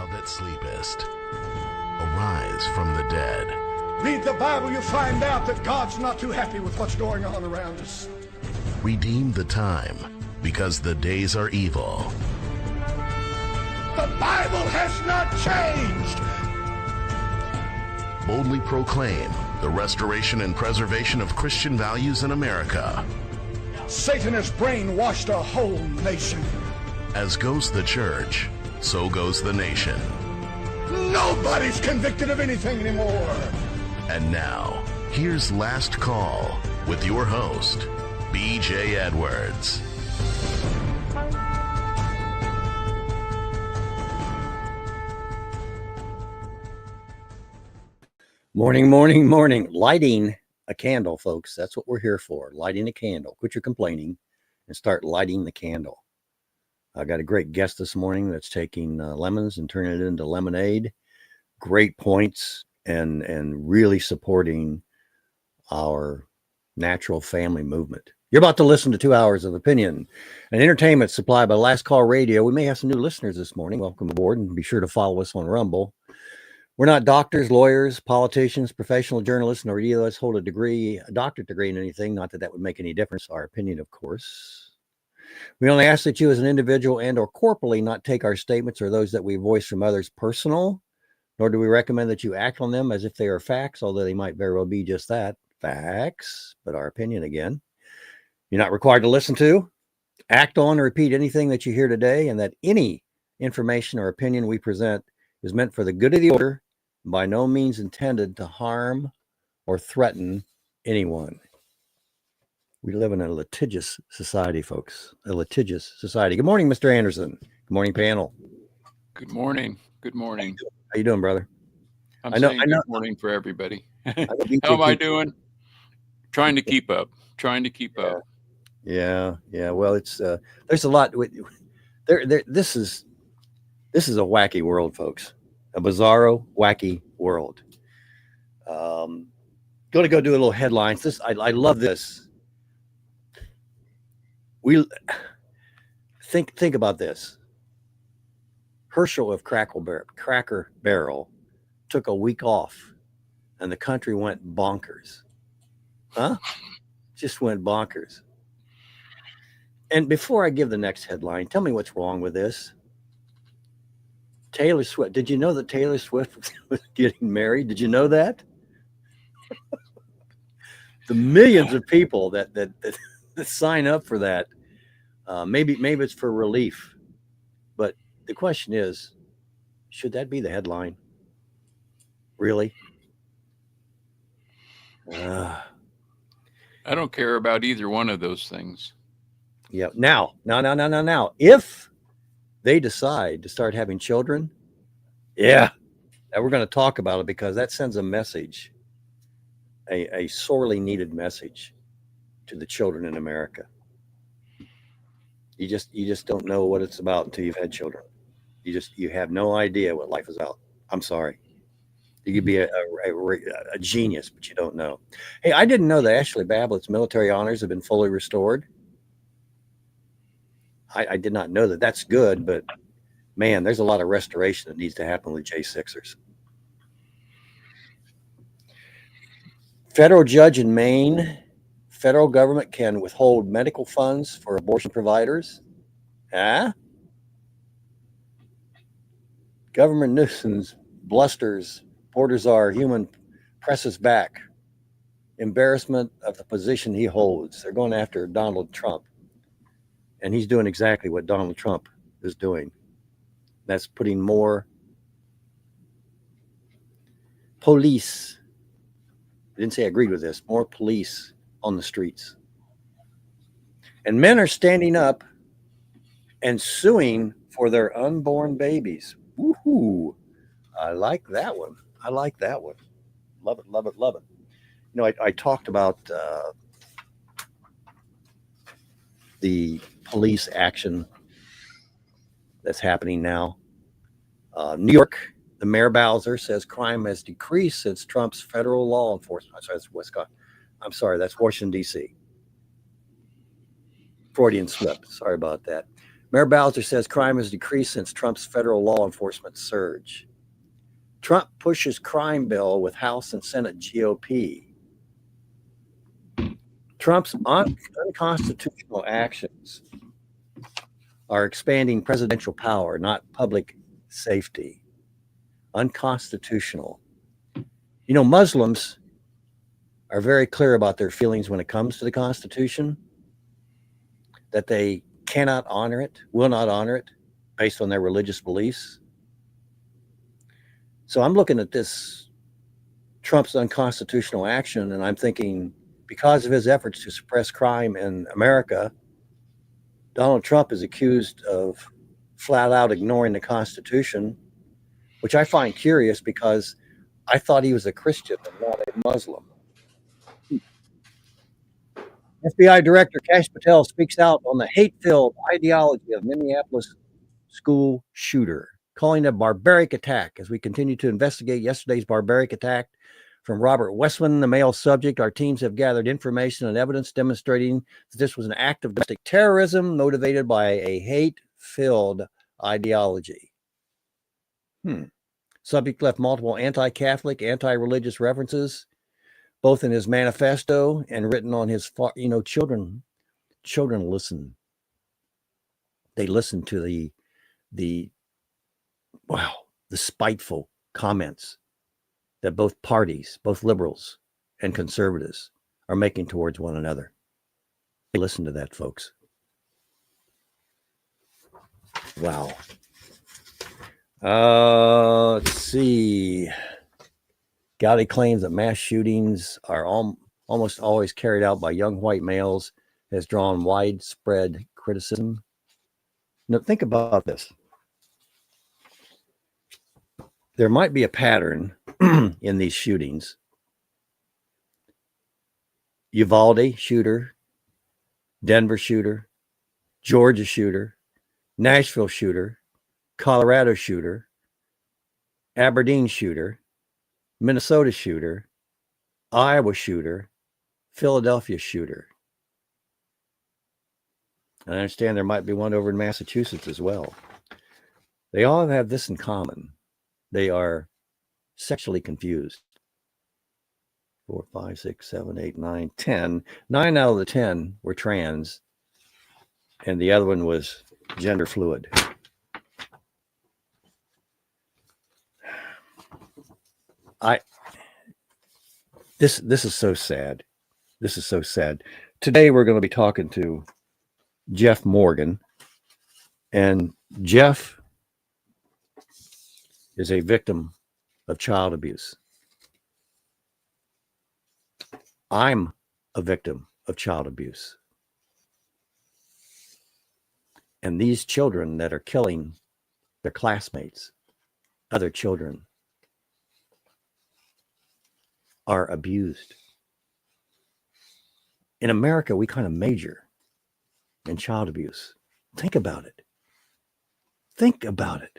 thou that sleepest, arise from the dead. Read the Bible, you'll find out that God's not too happy with what's going on around us. Redeem the time, because the days are evil. The Bible has not changed. Boldly proclaim the restoration and preservation of Christian values in America. Satan has brainwashed a whole nation. As goes the church, so goes the nation. Nobody's convicted of anything anymore. And now, here's Last Call with your host, B.J. Edwards. Morning, morning, morning. Lighting a candle, folks. That's what we're here for. Lighting a candle. Quit your complaining and start lighting the candle. I got a great guest this morning that's taking lemons and turning it into lemonade. Great points and really supporting our natural family movement. You're about to listen to 2 hours of opinion and entertainment supplied by Last Call Radio. We may have some new listeners this morning. Welcome aboard, and be sure to follow us on Rumble. We're not doctors, lawyers, politicians, professional journalists, nor either of us hold a doctorate degree in anything. Not that that would make any difference. Our opinion, of course. We only ask that you as an individual and or corporally not take our statements or those that we voice from others personal, nor do we recommend that you act on them as if they are facts, although they might very well be just that, facts, but our opinion again. You're not required to listen to, act on, or repeat anything that you hear today, and that any information or opinion we present is meant for the good of the order, and by no means intended to harm or threaten anyone. We live in a litigious society, folks. A litigious society. Good morning, Mr. Anderson. Good morning, panel. Good morning. Good morning. How you doing, brother? I know. Good morning for everybody. How am I doing? Trying to keep up. Yeah. Well, it's there's a lot. This is a wacky world, folks. A bizarro, wacky world. Going to go do a little headlines. I love this. We think about this. Herschel of Cracker Barrel took a week off, and the country went bonkers. Huh? Just went bonkers. And before I give the next headline, tell me what's wrong with this. Taylor Swift. Did you know that Taylor Swift was getting married? Did you know that? The millions of people that sign up for that. Maybe it's for relief. But the question is, should that be the headline? Really? I don't care about either one of those things. Yeah. Now. If they decide to start having children, yeah, we're going to talk about it, because that sends a message, a sorely needed message to the children in America. You just don't know what it's about until you've had children. You have no idea what life is about. I'm sorry. You could be a genius, but you don't know. Hey, I didn't know that Ashley Babbitt's military honors have been fully restored. I did not know that. That's good, but man, there's a lot of restoration that needs to happen with J6ers. Federal judge in Maine. Federal government can withhold medical funds for abortion providers. Huh? Government nuisance, blusters, borders are human, presses back. Embarrassment of the position he holds. They're going after Donald Trump. And he's doing exactly what Donald Trump is doing. That's putting more police. I didn't say I agreed with this. More police on the streets. And men are standing up and suing for their unborn babies. Woohoo! I like that one. Love it. You know, I talked about the police action that's happening now. New York, the Mayor Bowser says crime has decreased since Trump's federal law enforcement. That's Washington, D.C. Freudian slip. Sorry about that. Mayor Bowser says crime has decreased since Trump's federal law enforcement surge. Trump pushes crime bill with House and Senate GOP. Trump's unconstitutional actions are expanding presidential power, not public safety. Unconstitutional. You know, Muslims are very clear about their feelings when it comes to the Constitution, that they cannot honor it, will not honor it based on their religious beliefs. So I'm looking at this Trump's unconstitutional action, and I'm thinking, because of his efforts to suppress crime in America, Donald Trump is accused of flat out ignoring the Constitution, which I find curious because I thought he was a Christian and not a Muslim. FBI Director Kash Patel speaks out on the hate-filled ideology of Minneapolis school shooter, calling it a barbaric attack. As we continue to investigate yesterday's barbaric attack from Robert Westman, the male subject, our teams have gathered information and evidence demonstrating that this was an act of domestic terrorism motivated by a hate-filled ideology. Subject left multiple anti-Catholic, anti-religious references, both in his manifesto and written on his, children listen. They listen to the spiteful comments that both parties, both liberals and conservatives, are making towards one another. Listen to that, folks. Wow. Let's see. Gowdy claims that mass shootings are almost always carried out by young white males, has drawn widespread criticism. Now, think about this. There might be a pattern in these shootings. Uvalde shooter, Denver shooter, Georgia shooter, Nashville shooter, Colorado shooter, Aberdeen shooter, Minnesota shooter, Iowa shooter, Philadelphia shooter. I understand there might be one over in Massachusetts as well. They all have this in common. They are sexually confused. 4, 5, 6, 7, 8, 9, 10. 9 out of the 10 were trans, and the other one was gender fluid. This is so sad. This is so sad. Today we're going to be talking to Jeff Morgan, and Jeff is a victim of child abuse. I'm a victim of child abuse. And these children that are killing their classmates, other children, are abused. In America, we kind of major in child abuse. Think about it. Think about it.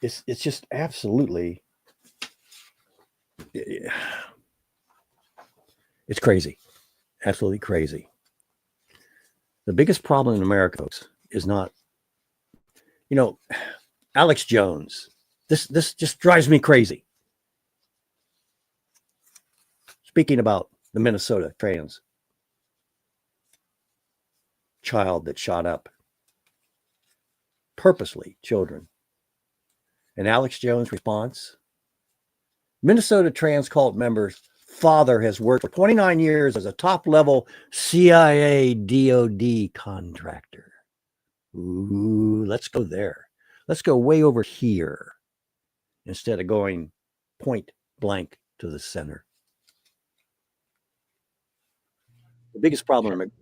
It's just absolutely, it's crazy. Absolutely crazy. The biggest problem in America, folks, is not, Alex Jones. This just drives me crazy. Speaking about the Minnesota trans child that shot up purposely children. And Alex Jones' response: Minnesota trans cult member's father has worked for 29 years as a top-level CIA DOD contractor. Ooh, let's go there. Let's go way over here instead of going point blank to the center. The biggest problem.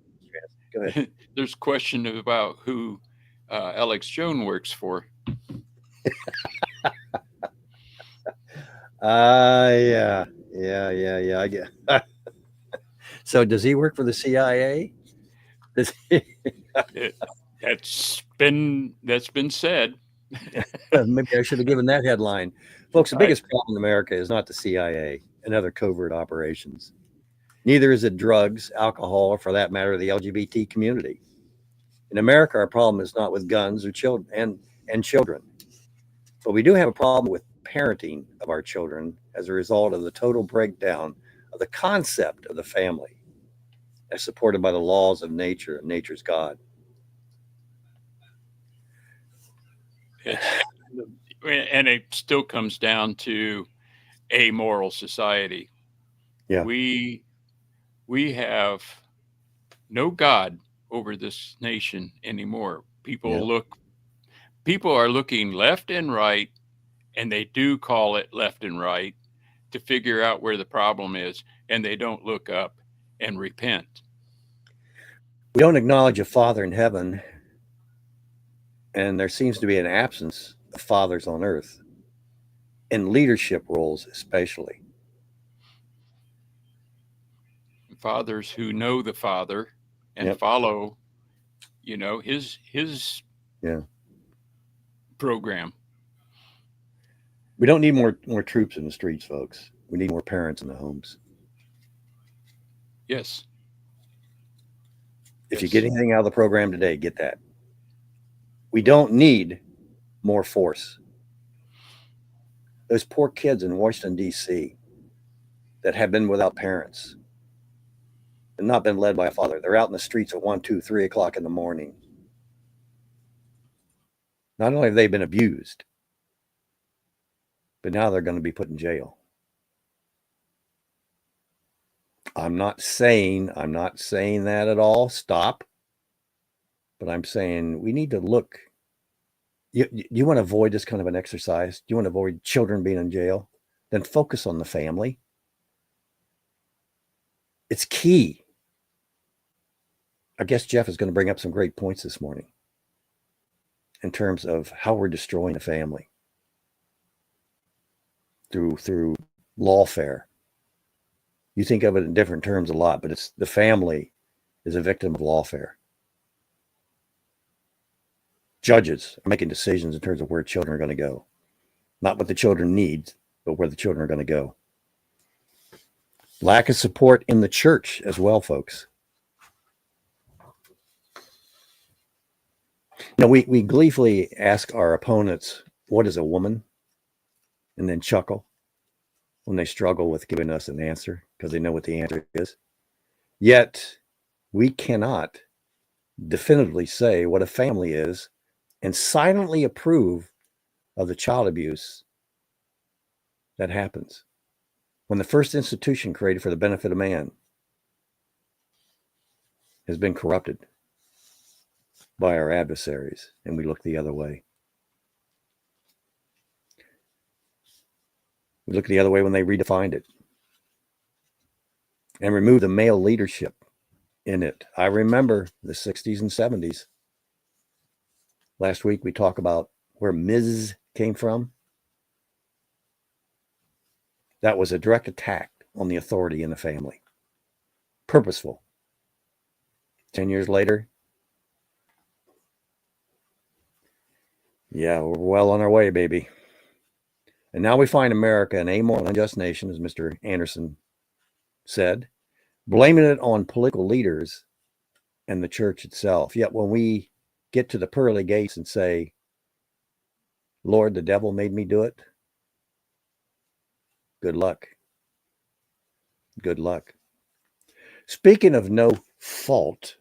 Go ahead. There's question about who Alex Jones works for. Yeah. I get. So, does he work for the CIA? That's been said. Maybe I should have given that headline, folks. The biggest problem in America is not the CIA and other covert operations. Neither is it drugs, alcohol, or for that matter, the LGBT community. In America, our problem is not with guns or children and children, but we do have a problem with parenting of our children as a result of the total breakdown of the concept of the family as supported by the laws of nature and nature's God. And it still comes down to a moral society. Yeah. We have no God over this nation anymore. People are looking left and right, and they do call it left and right to figure out where the problem is, and they don't look up and repent. We don't acknowledge a Father in heaven, and there seems to be an absence of fathers on earth, in leadership roles especially. Fathers who know the Father and follow, his program. We don't need more troops in the streets, folks. We need more parents in the homes. Yes. If you get anything out of the program today, get that. We don't need more force. Those poor kids in Washington, D.C. that have been without parents and not been led by a father. They're out in the streets at 1, 2, 3 o'clock in the morning. Not only have they been abused, but now they're going to be put in jail. I'm not saying that at all. Stop. But I'm saying we need to look. You want to avoid this kind of an exercise? Do you want to avoid children being in jail? Then focus on the family. It's key. I guess Jeff is going to bring up some great points this morning in terms of how we're destroying the family through lawfare. You think of it in different terms a lot, but it's the family is a victim of lawfare. Judges are making decisions in terms of where children are going to go. Not what the children need, but where the children are going to go. Lack of support in the church as well, folks. Now, we gleefully ask our opponents, what is a woman? And then chuckle when they struggle with giving us an answer because they know what the answer is. Yet, we cannot definitively say what a family is and silently approve of the child abuse that happens when the first institution created for the benefit of man has been corrupted by our adversaries and we look the other way. We look the other way when they redefined it and removed the male leadership in it. I remember the 60s and 70s. Last week, we talked about where Ms. came from. That was a direct attack on the authority in the family. Purposeful. 10 years later, we're well on our way, baby. And now we find America an amoral, unjust nation, as Mr. Anderson said, blaming it on political leaders and the church itself. Yet when we get to the pearly gates and say, Lord, the devil made me do it, good luck. Good luck. Speaking of no fault,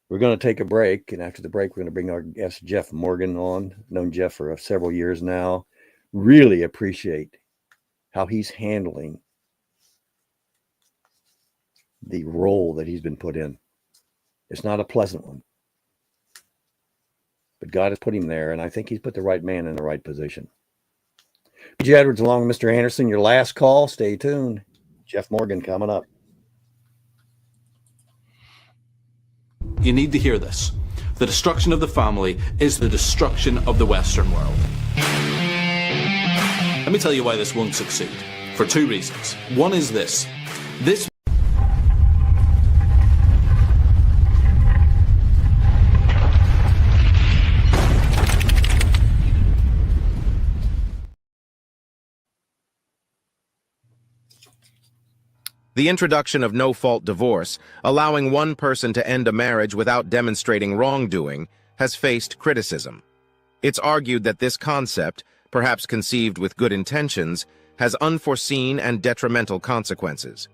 we're going to take a break, and after the break, we're going to bring our guest Jeff Morgan on. I've known Jeff for several years now. Really appreciate how he's handling the role that he's been put in. It's not a pleasant one, but God has put him there, and I think he's put the right man in the right position. B.J. Edwards along with Mr. Anderson, your last call. Stay tuned. Jeff Morgan coming up. You need to hear this. The destruction of the family is the destruction of the Western world. Let me tell you why this won't succeed. For two reasons. One is this. The introduction of no-fault divorce, allowing one person to end a marriage without demonstrating wrongdoing, has faced criticism. It's argued that this concept, perhaps conceived with good intentions, has unforeseen and detrimental consequences.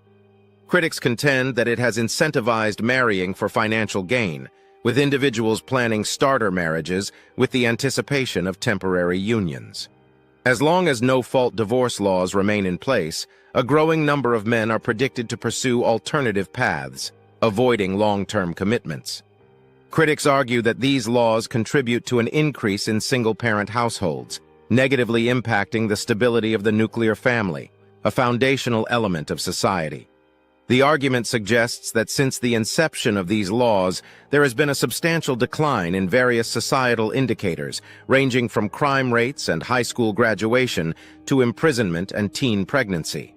Critics contend that it has incentivized marrying for financial gain, with individuals planning starter marriages with the anticipation of temporary unions. As long as no-fault divorce laws remain in place, a growing number of men are predicted to pursue alternative paths, avoiding long-term commitments. Critics argue that these laws contribute to an increase in single-parent households, negatively impacting the stability of the nuclear family, a foundational element of society. The argument suggests that since the inception of these laws, there has been a substantial decline in various societal indicators, ranging from crime rates and high school graduation to imprisonment and teen pregnancy.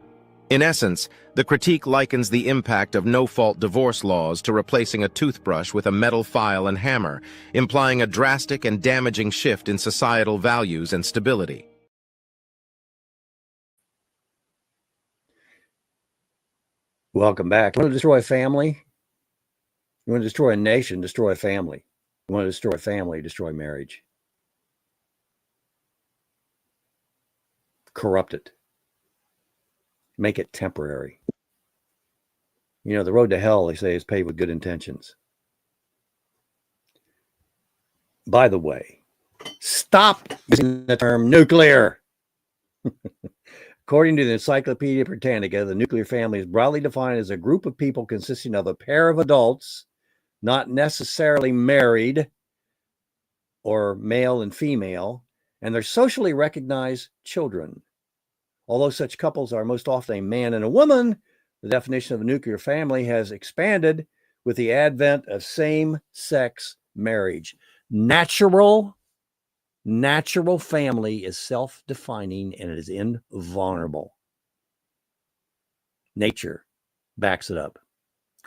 In essence, the critique likens the impact of no-fault divorce laws to replacing a toothbrush with a metal file and hammer, implying a drastic and damaging shift in societal values and stability. Welcome back. You want to destroy a family? You want to destroy a nation? Destroy a family. You want to destroy a family? Destroy marriage. Corrupt it. Make it temporary. You know, the road to hell, they say, is paved with good intentions. By the way, stop using the term nuclear. According to the Encyclopedia Britannica, the nuclear family is broadly defined as a group of people consisting of a pair of adults, not necessarily married, or male and female, and their socially recognized children. Although such couples are most often a man and a woman, the definition of a nuclear family has expanded with the advent of same-sex marriage. Natural family is self-defining and it is invulnerable. Nature backs it up.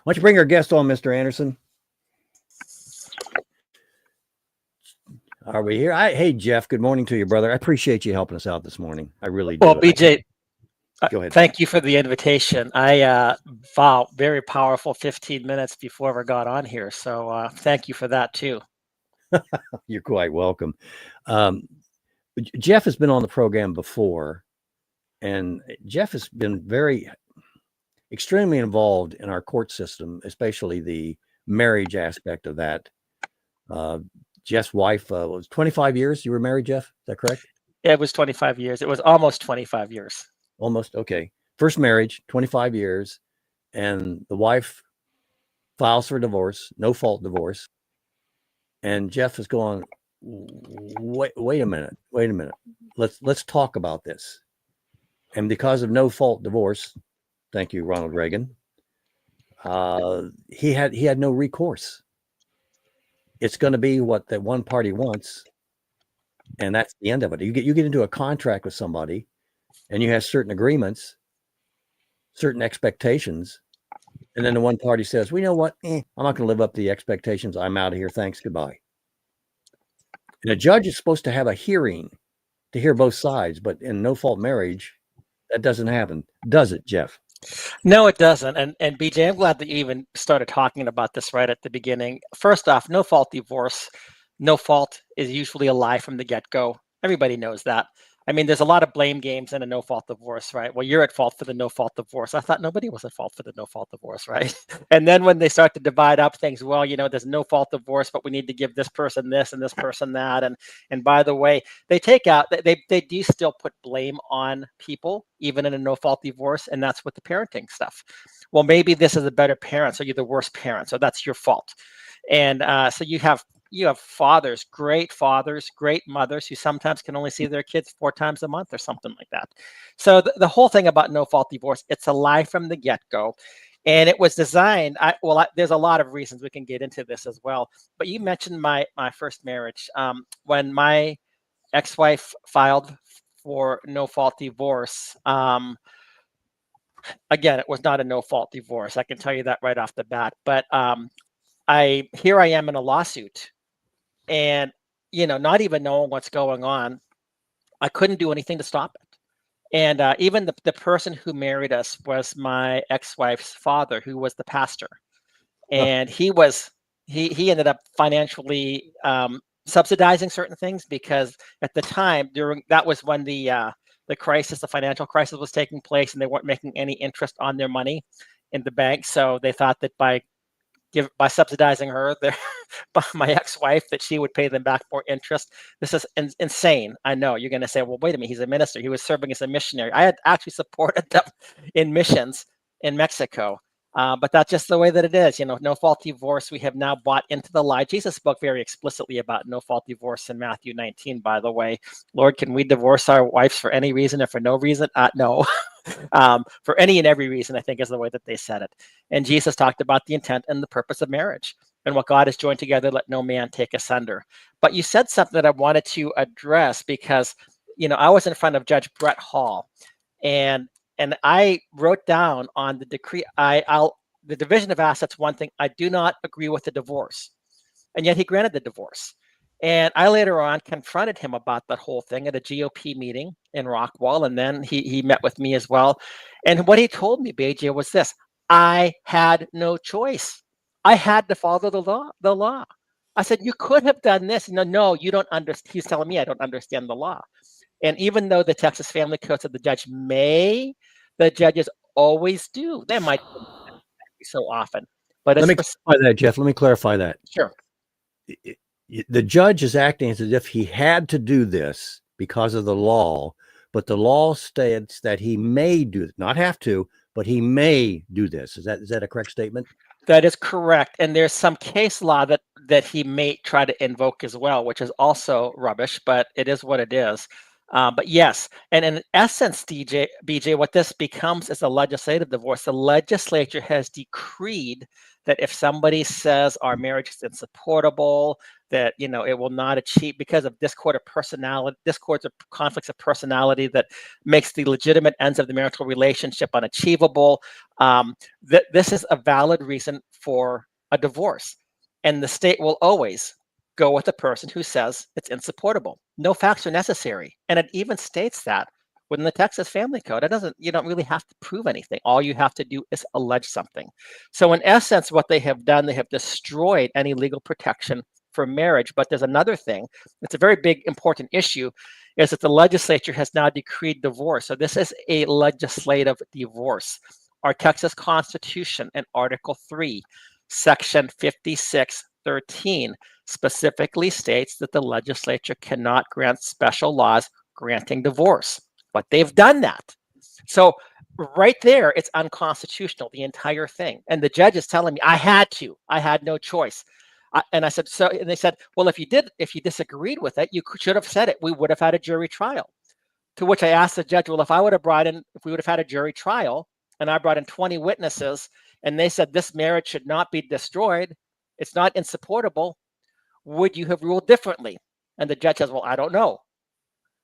Why don't you bring our guest on, Mr. Anderson? Are we here? Hey, Jeff, good morning to you, brother. I appreciate you helping us out this morning. I really do. Well, BJ, go ahead. Thank you for the invitation. Wow, very powerful 15 minutes before we got on here. So thank you for that too. You're quite welcome. Jeff has been on the program before, and Jeff has been extremely involved in our court system, especially the marriage aspect of that. Jeff's wife was 25 years. You were married, Jeff? Is that correct? Yeah, it was 25 years. It was almost 25 years. Almost. Okay. First marriage, 25 years. And the wife files for divorce, no-fault divorce. And Jeff is going, wait a minute. Let's talk about this. And because of no-fault divorce, thank you, Ronald Reagan, he had no recourse. It's going to be what that one party wants, and that's the end of it. You get into a contract with somebody, and you have certain agreements, certain expectations, and then the one party says, "Well, you know what? I'm not going to live up to the expectations. I'm out of here. Thanks, goodbye." And a judge is supposed to have a hearing to hear both sides, but in no-fault marriage, that doesn't happen, does it, Jeff? No, it doesn't. And BJ, I'm glad that you even started talking about this right at the beginning. First off, no-fault divorce, no fault is usually a lie from the get-go. Everybody knows that. I mean, there's a lot of blame games in a no-fault divorce, right? Well, you're at fault for the no-fault divorce. I thought nobody was at fault for the no-fault divorce, right? And then when they start to divide up things, well, you know, there's no-fault divorce, but we need to give this person this and this person that. And by the way, they take out, they do still put blame on people, even in a no-fault divorce, and that's with the parenting stuff. Well, maybe this is a better parent, so you're the worst parent, so that's your fault. And so you have fathers, great mothers who sometimes can only see their kids 4 times a month or something like that. So the whole thing about no-fault divorce, it's a lie from the get-go. And it was designed, there's a lot of reasons we can get into this as well. But you mentioned my first marriage. When my ex-wife filed for no-fault divorce, again, it was not a no-fault divorce. I can tell you that right off the bat. But here I am in a lawsuit. And, you know, not even knowing what's going on, I couldn't do anything to stop it. And even the person who married us was my ex-wife's father, who was the pastor. And he ended up financially subsidizing certain things, because at the time that was when the crisis, the financial crisis, was taking place, and they weren't making any interest on their money in the bank. So they thought that by subsidizing her, my ex-wife, that she would pay them back more interest. This is insane. I know you're going to say, well, wait a minute, he's a minister. He was serving as a missionary. I had actually supported them in missions in Mexico. But that's just the way that it is. No fault divorce. We have now bought into the lie. Jesus spoke very explicitly about no fault divorce in Matthew 19, by the way. Lord, can we divorce our wives for any reason or for no reason? No. For any and every reason, I think, is the way that they said it. And Jesus talked about the intent and the purpose of marriage, and what God has joined together, let no man take asunder. But you said something that I wanted to address, because, I was in front of Judge Brett Hall, and I wrote down on the decree, the division of assets, one thing, I do not agree with the divorce. And yet he granted the divorce. And I later on confronted him about that whole thing at a GOP meeting in Rockwall. And then he met with me as well. And what he told me, BJ, was this: I had no choice. I had to follow the law. I said, you could have done this. No, you don't understand. He's telling me I don't understand the law. And even though the Texas Family Code said the judge may, the judges always do. They might be so often. But let me clarify that, Jeff. Let me clarify that. Sure. The judge is acting as if he had to do this because of the law, but the law states that he may do it, not have to, but he may do this. Is that a correct statement? That is correct. And there's some case law that he may try to invoke as well, which is also rubbish, but it is what it is. But yes, and in essence, BJ, what this becomes is a legislative divorce. The legislature has decreed that if somebody says our marriage is insupportable, that it will not achieve, because of discords or conflicts of personality that makes the legitimate ends of the marital relationship unachievable, that this is a valid reason for a divorce. And the state will always go with the person who says it's insupportable. No facts are necessary. And it even states that within the Texas Family Code. You don't really have to prove anything. All you have to do is allege something. So in essence, what they have done, they have destroyed any legal protection for marriage. But there's another thing. It's a very big, important issue, is that the legislature has now decreed divorce. So this is a legislative divorce. Our Texas Constitution in Article 3, Section 5613, specifically states that the legislature cannot grant special laws granting divorce. But they've done that. So right there, it's unconstitutional, the entire thing. And the judge is telling me I had no choice. And I said, so, and they said, well, if you disagreed with it, you should have said it. We would have had a jury trial. To which I asked the judge, well, if we would have had a jury trial, and I brought in 20 witnesses, and they said this marriage should not be destroyed, it's not insupportable, would you have ruled differently? And the judge says, well, I don't know.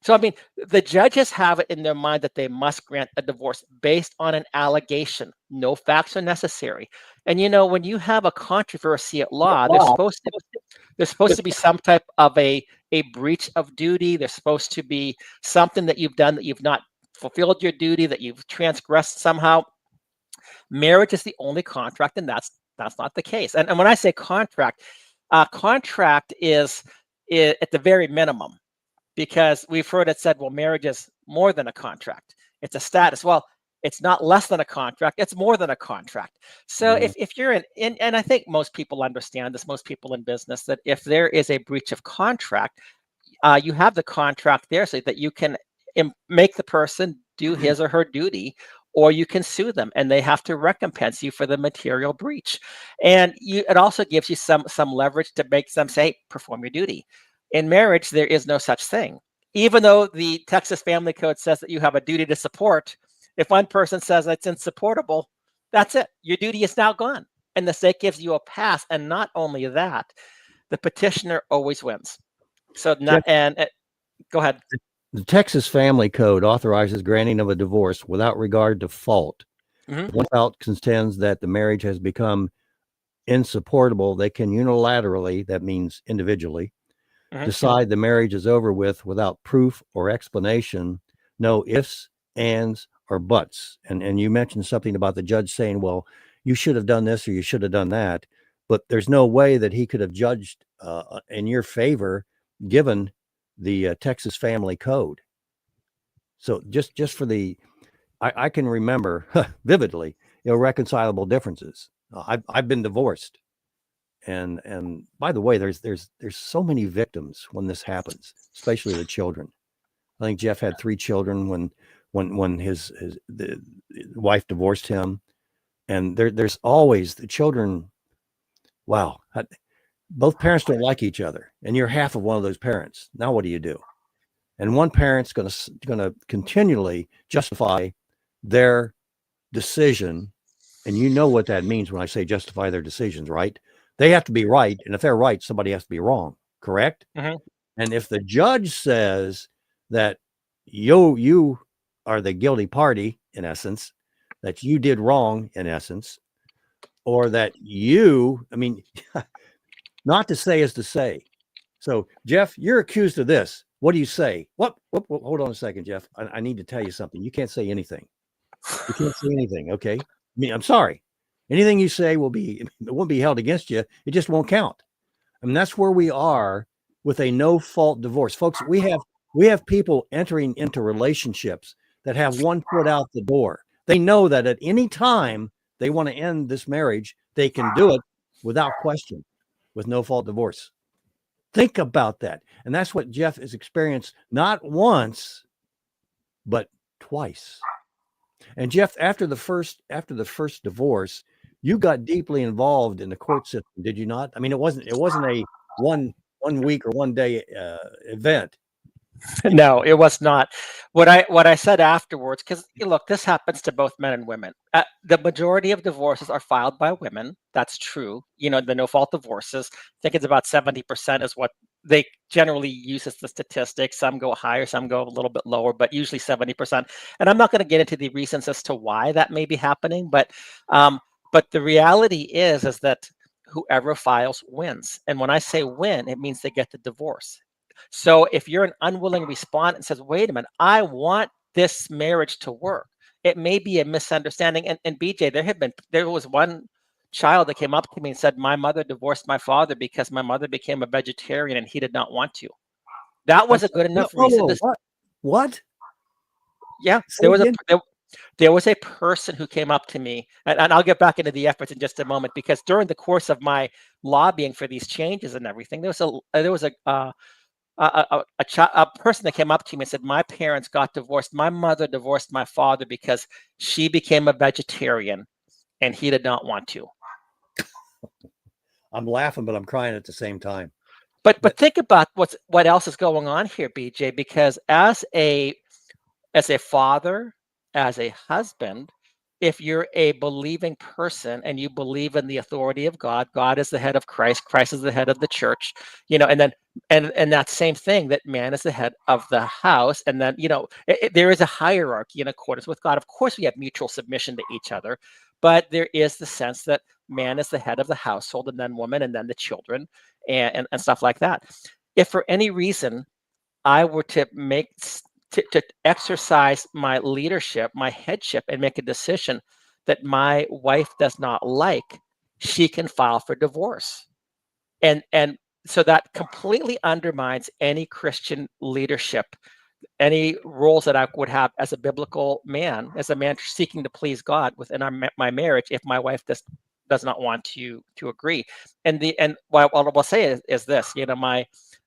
So, I mean, the judges have it in their mind that they must grant a divorce based on an allegation. No facts are necessary. And, when you have a controversy at law, there's supposed to be some type of a breach of duty. There's supposed to be something that you've done that you've not fulfilled your duty, that you've transgressed somehow. Marriage is the only contract, and that's not the case. And when I say contract, contract is at the very minimum, because we've heard it said, well, marriage is more than a contract. It's a status. Well, it's not less than a contract. It's more than a contract. So if you're and I think most people understand this, most people in business, that if there is a breach of contract, you have the contract there so that you can make the person do his or her duty, or you can sue them and they have to recompense you for the material breach. And it also gives you some leverage to make them say, perform your duty. In marriage, there is no such thing. Even though the Texas Family Code says that you have a duty to support, if one person says it's insupportable, that's it. Your duty is now gone. And the state gives you a pass. And not only that, the petitioner always wins. So go ahead. The Texas Family Code authorizes granting of a divorce without regard to fault. One fault contends that the marriage has become insupportable. They can unilaterally, that means individually, decide the marriage is over with without proof or explanation, no ifs, ands, or buts. And you mentioned something about the judge saying, well, you should have done this or you should have done that. But there's no way that he could have judged in your favor, given the Texas Family Code. So just for I can remember vividly, irreconcilable differences. I've been divorced, and by the way, there's so many victims when this happens, especially the children. I think Jeff had 3 children when the wife divorced him, and there's always the children. Wow, both parents don't like each other, and you're half of one of those parents. Now what do you do? And one parent's going to continually justify their decision, and you know what that means when I say justify their decisions, right? They have to be right, and if they're right, somebody has to be wrong, correct? Mm-hmm. And if the judge says that you are the guilty party, in essence, that you did wrong, in essence, or that not to say is to say. So, Jeff, you're accused of this. What do you say? What hold on a second, Jeff. I need to tell you something. You can't say anything. You can't say anything, okay? I'm sorry. Anything you say it won't be held against you. It just won't count. I mean, that's where we are with a no-fault divorce. Folks, we have people entering into relationships that have one foot out the door. They know that at any time they want to end this marriage, they can do it without question, with no-fault divorce. Think about that. And that's what Jeff has experienced not once, but twice. And Jeff, after the first divorce, you got deeply involved in the court system, did you not? I mean, it wasn't a one week or one day event. No, it was not. What I said afterwards, because look, this happens to both men and women. The majority of divorces are filed by women. That's true. The no-fault divorces, I think it's about 70% is what they generally use as the statistics. Some go higher, some go a little bit lower, but usually 70%. And I'm not going to get into the reasons as to why that may be happening, but the reality is that whoever files wins. And when I say win, it means they get the divorce. So if you're an unwilling respondent and says, wait a minute, I want this marriage to work, it may be a misunderstanding. And BJ, there was one child that came up to me and said, my mother divorced my father because my mother became a vegetarian and he did not want to. That was a good enough reason. What? Yeah, there was a person who came up to me, and I'll get back into the efforts in just a moment, because during the course of my lobbying for these changes and everything, there was a person that came up to me and said, my parents got divorced. My mother divorced my father because she became a vegetarian and he did not want to. I'm laughing, but I'm crying at the same time. But think about what else is going on here, BJ, because as a father, as a husband, if you're a believing person and you believe in the authority of God, God is the head of Christ, Christ is the head of the church, and then and that same thing, that man is the head of the house, and then there is a hierarchy in accordance with God. Of course, we have mutual submission to each other, but there is the sense that man is the head of the household, and then woman, and then the children, and stuff like that. If for any reason I were to exercise my leadership, my headship, and make a decision that my wife does not like, she can file for divorce. And so that completely undermines any Christian leadership, any roles that I would have as a biblical man, as a man seeking to please God within my marriage, if my wife does not want to agree. And what I will say is this,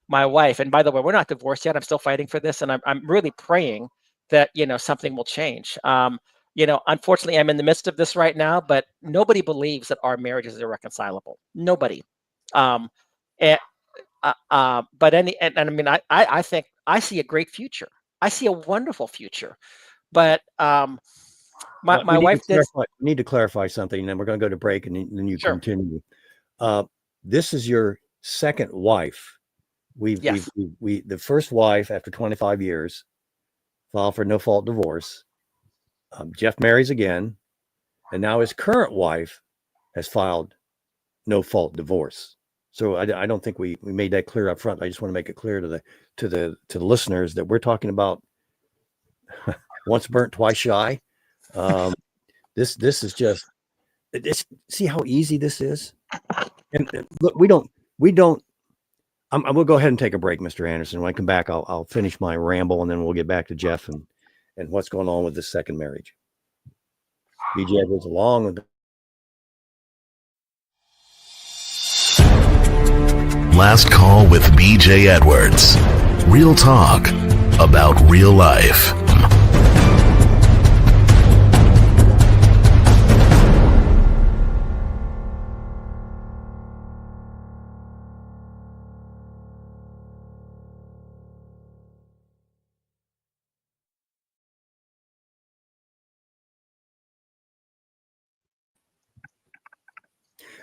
my wife, and by the way, we're not divorced yet. I'm still fighting for this, and I'm really praying that something will change. Unfortunately, I'm in the midst of this right now, but nobody believes that our marriage is irreconcilable. Nobody. I think I see a great future. I see a wonderful future, but my wife did. We need to clarify something, and then we're going to go to break, and then you continue. This is your second wife. The first wife, after 25 years, filed for no-fault divorce. Jeff marries again, and now his current wife has filed no-fault divorce. So I don't think we made that clear up front. I just want to make it clear to the listeners that we're talking about Once burnt, twice shy. This is just, see how easy this is. And look, we don't. We'll go ahead and take a break, Mr. Anderson. When I come back, I'll finish my ramble, and then we'll get back to Jeff and what's going on with this second marriage. BJ goes along with. Last Call with BJ Edwards. Real talk about real life.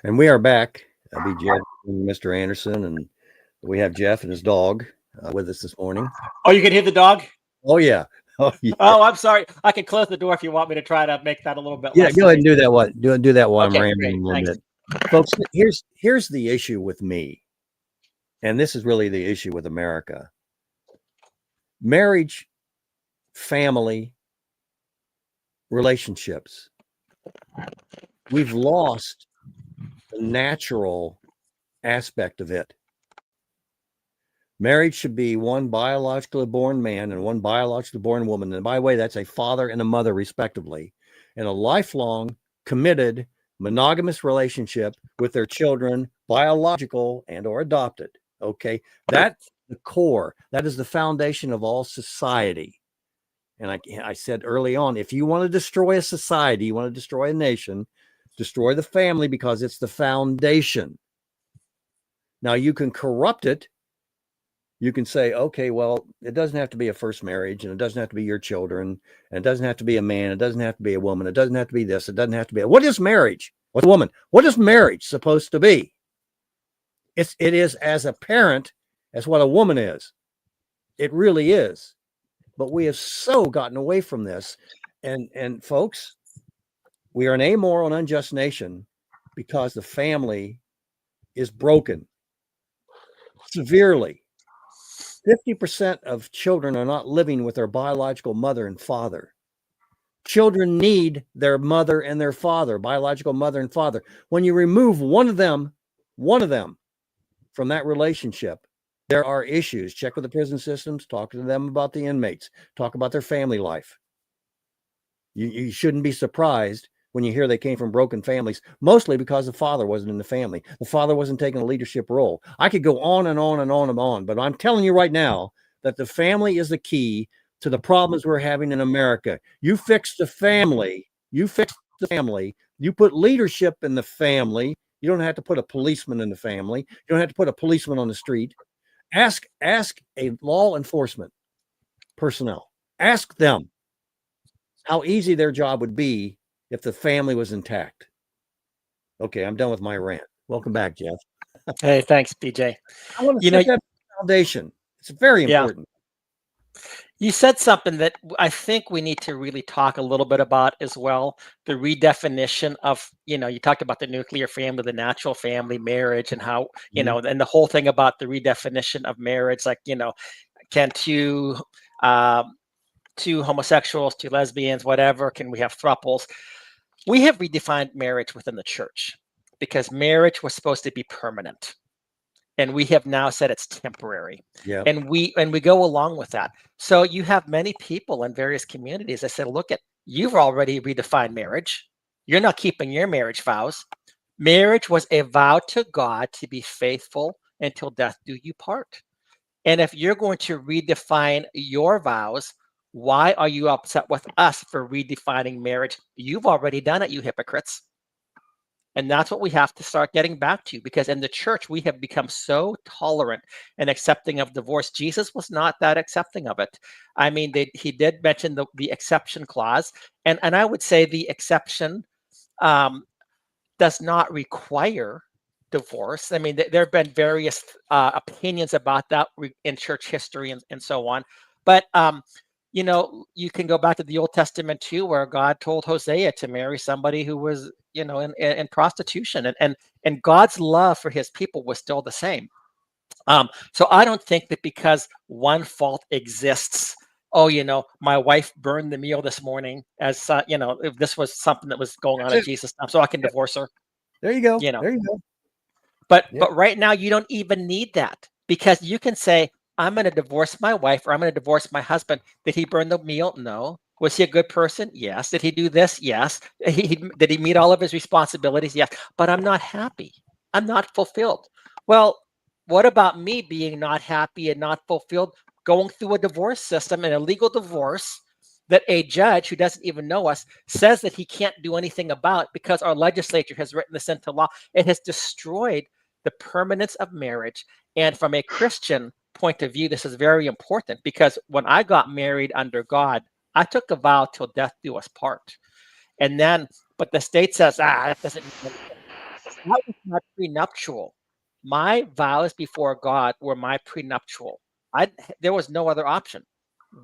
And we are back. BJ and Mr. Anderson, and we have Jeff and his dog with us this morning. Oh, you can hear the dog? Oh, yeah. Oh, yeah. Oh, I'm sorry. I can close the door if you want me to try to make that a little bit less. Go ahead and do that. Do that while Okay, I'm rambling great. a little bit. Folks, here's the issue with me, and this is really the issue with America. Marriage, family, relationships. We've lost the natural aspect of it. Marriage should be one biologically born man and one biologically born woman. And by the way, that's a father and a mother, respectively, in a lifelong, committed, monogamous relationship with their children, biological and or adopted. Okay, that's the core. That is the foundation of all society. And I said early on, if you want to destroy a society, you want to destroy a nation, destroy the family, because it's the foundation. Now you can corrupt it. You can say, okay, well, it doesn't have to be a first marriage, and it doesn't have to be your children, and it doesn't have to be a man, it doesn't have to be a woman, it doesn't have to be this, it doesn't have to be. What is marriage? What's a woman? What is marriage supposed to be? It is as apparent as what a woman is. It really is. But we have so gotten away from this. And folks, we are an amoral and unjust nation because the family is broken severely. 50% of children are not living with their biological mother and father. Children need their mother and their father, biological mother and father. When you remove one of them from that relationship, there are issues. Check with the prison systems, talk to them about the inmates, talk about their family life. You shouldn't be surprised when you hear they came from broken families, mostly because the father wasn't in the family. The father wasn't taking a leadership role. I could go on and on and on and on, but I'm telling you right now that the family is the key to the problems we're having in America. You fix the family, you put leadership in the family. You don't have to put a policeman in the family. You don't have to put a policeman on the street. Ask a law enforcement personnel. Ask them how easy their job would be if the family was intact. Okay, I'm done with my rant. Welcome back, Jeff. Hey, thanks, BJ. I want to set that foundation. It's very important. You said something that I think we need to really talk a little bit about as well. The redefinition of, you talked about the nuclear family, the natural family, marriage, and how, and the whole thing about the redefinition of marriage, like, can two homosexuals, two lesbians, whatever, can we have thruples? We have redefined marriage within the church because marriage was supposed to be permanent. And we have now said it's temporary. Yeah. And we go along with that. So you have many people in various communities that said, look, you've already redefined marriage. You're not keeping your marriage vows. Marriage was a vow to God to be faithful until death do you part. And if you're going to redefine your vows, why are you upset with us for redefining marriage? You've already done it, you hypocrites. And that's what we have to start getting back to, because in the church, we have become so tolerant and accepting of divorce. Jesus was not that accepting of it. I mean, he did mention the exception clause. And I would say the exception does not require divorce. I mean, there have been various opinions about that in church history and so on. But you can go back to the Old Testament too, where God told Hosea to marry somebody who was, in prostitution, and God's love for his people was still the same. So I don't think that because one fault exists, oh, my wife burned the meal this morning, as if this was something that was going on That's at it. Jesus' time, so I can divorce her. There you go. You know. There you go. But Yep. but right now you don't even need that, because you can say, I'm going to divorce my wife, or I'm going to divorce my husband. Did he burn the meal? No. Was he a good person? Yes. Did he do this? Yes. Did he meet all of his responsibilities? Yes. But I'm not happy. I'm not fulfilled. Well, what about me being not happy and not fulfilled, going through a divorce system, an illegal divorce that a judge who doesn't even know us says that he can't do anything about, because our legislature has written this into law? It has destroyed the permanence of marriage. And from a Christian point of view, this is very important, because when I got married under God, I took a vow till death do us part. And then, but the state says, that doesn't mean anything. That was not prenuptial. My vows before God were my prenuptial. There was no other option.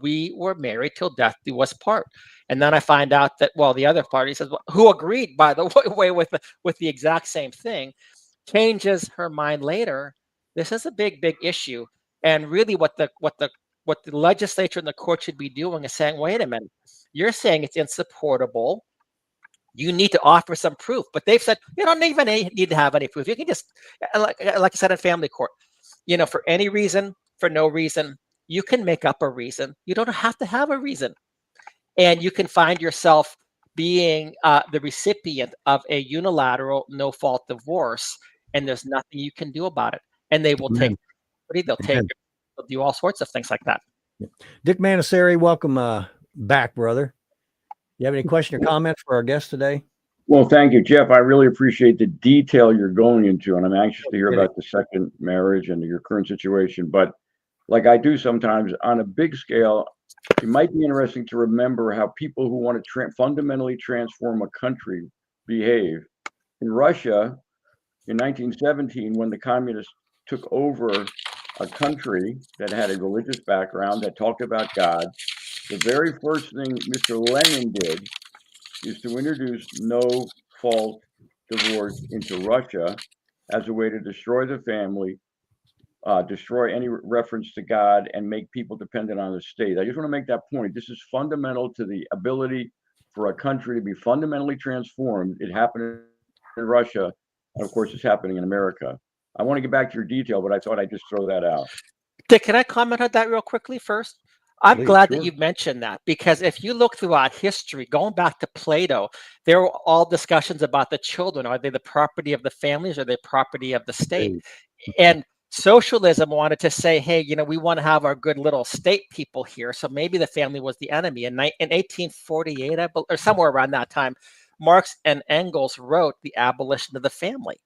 We were married till death do us part. And then I find out that, well, the other party says, well, who agreed, by the way, with the exact same thing, changes her mind later. This is a big, big issue. And really what the legislature and the court should be doing is saying, wait a minute, you're saying it's insupportable. You need to offer some proof. But they've said, you don't even need to have any proof. You can just, like I said in family court, for any reason, for no reason, you can make up a reason. You don't have to have a reason. And you can find yourself being the recipient of a unilateral, no-fault divorce, and there's nothing you can do about it. And they will take they'll do all sorts of things like that. Dick Manasari, welcome back, brother. You have any question or comments for our guest today? Well, thank you, Jeff. I really appreciate the detail you're going into, and I'm anxious to hear about the second marriage and your current situation. But like I do sometimes, on a big scale, it might be interesting to remember how people who want to fundamentally transform a country behave. In Russia, in 1917, when the communists took over a country that had a religious background, that talked about God, the very first thing Mr. Lenin did is to introduce no-fault divorce into Russia as a way to destroy the family, destroy any reference to God, and make people dependent on the state. I just want to make that point. This is fundamental to the ability for a country to be fundamentally transformed. It happened in Russia, and of course, it's happening in America. I want to get back to your detail, but I thought I'd just throw that out. Dick, can I comment on that real quickly first? I'm glad that you mentioned that, because if you look throughout history, going back to Plato, there were all discussions about the children. Are they the property of the families, or are they property of the state? And socialism wanted to say, hey, we want to have our good little state people here, so maybe the family was the enemy. In 1848, or somewhere around that time, Marx and Engels wrote The Abolition of the Family.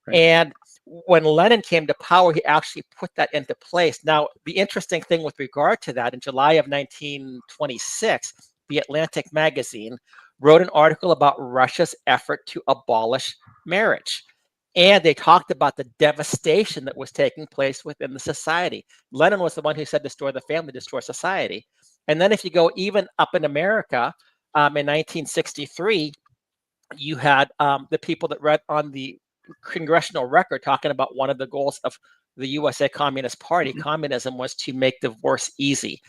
Right. And when Lenin came to power, he actually put that into place. Now, the interesting thing with regard to that, in July of 1926, The Atlantic magazine wrote an article about Russia's effort to abolish marriage. And they talked about the devastation that was taking place within the society. Lenin was the one who said, destroy the family, destroy society. And then if you go even up in America, in 1963, you had the people that read on the congressional record talking about one of the goals of the USA Communist Party, communism, was to make divorce easy.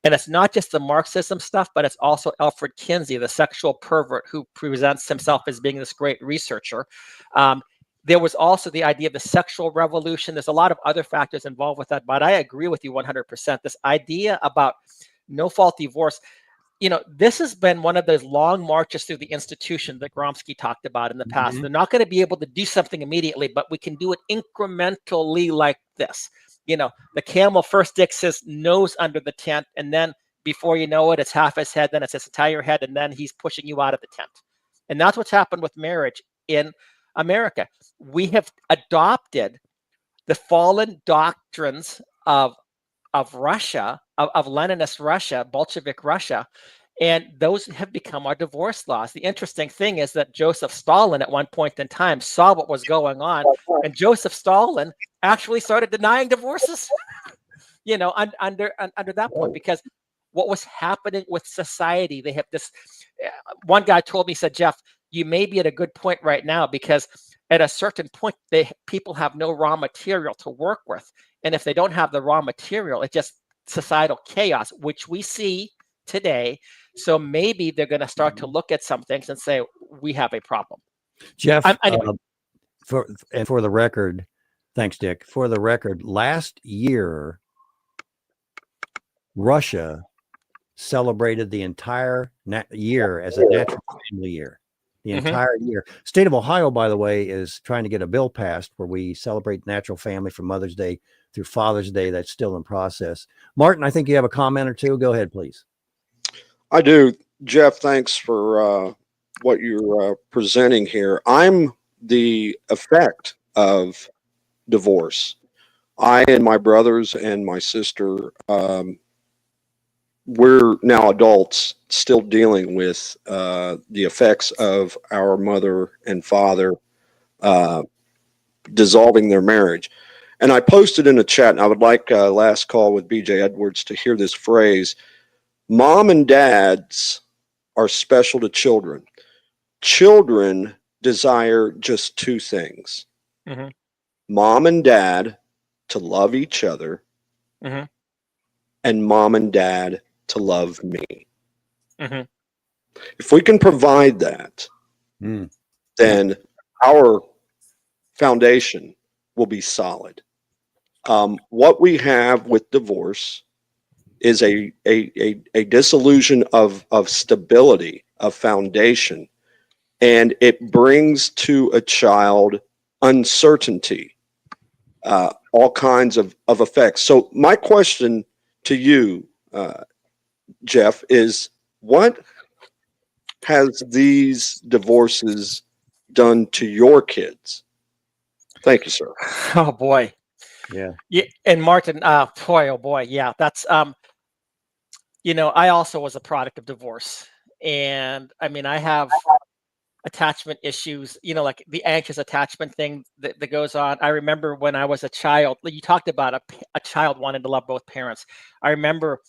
And it's not just the Marxism stuff, but it's also Alfred Kinsey, the sexual pervert who presents himself as being this great researcher. There was also the idea of the sexual revolution. There's a lot of other factors involved with that, but I agree with you 100%. This idea about no-fault divorce, this has been one of those long marches through the institution that Gramsci talked about in the past. Mm-hmm. They're not going to be able to do something immediately, but we can do it incrementally like this. The camel first sticks his nose under the tent, and then before you know it, it's half his head, then it's his entire head, and then he's pushing you out of the tent. And that's what's happened with marriage in America. We have adopted the fallen doctrines of Russia, of Leninist Russia, Bolshevik Russia, and those have become our divorce laws. The interesting thing is that Joseph Stalin at one point in time saw what was going on, and Joseph Stalin actually started denying divorces, under that point, because what was happening with society, they have this, one guy told me, said, Jeff, you may be at a good point right now, because at a certain point, people have no raw material to work with. And if they don't have the raw material, it just societal chaos, which we see today. So maybe they're going to start to look at some things and say, we have a problem. Jeff, Anyway. For the record, thanks, Dick. For the record, last year, Russia celebrated the entire year as a natural family year. The entire year. State of Ohio, by the way, is trying to get a bill passed where we celebrate natural family from Mother's Day through Father's Day. That's still in process. Martin, I think you have a comment or two. Go ahead, please. I do. Jeff, thanks for what you're presenting here. I'm the effect of divorce. I and my brothers and my sister, we're now adults still dealing with the effects of our mother and father dissolving their marriage. And I posted in the chat, and I would like last call with BJ Edwards to hear this phrase: mom and dads are special to children. Children desire just two things: mom and dad to love each other, and mom and dad to love me. If we can provide that, then our foundation will be solid. What we have with divorce is a disillusion of stability, of foundation, and it brings to a child uncertainty, all kinds of effects. So my question to you, Jeff, is what has these divorces done to your kids? Thank you, sir. Oh boy. Yeah. And Martin, boy, oh boy. Yeah, that's, I also was a product of divorce. And I mean, I have attachment issues, like the anxious attachment thing that goes on. I remember when I was a child, you talked about a child wanting to love both parents. I remember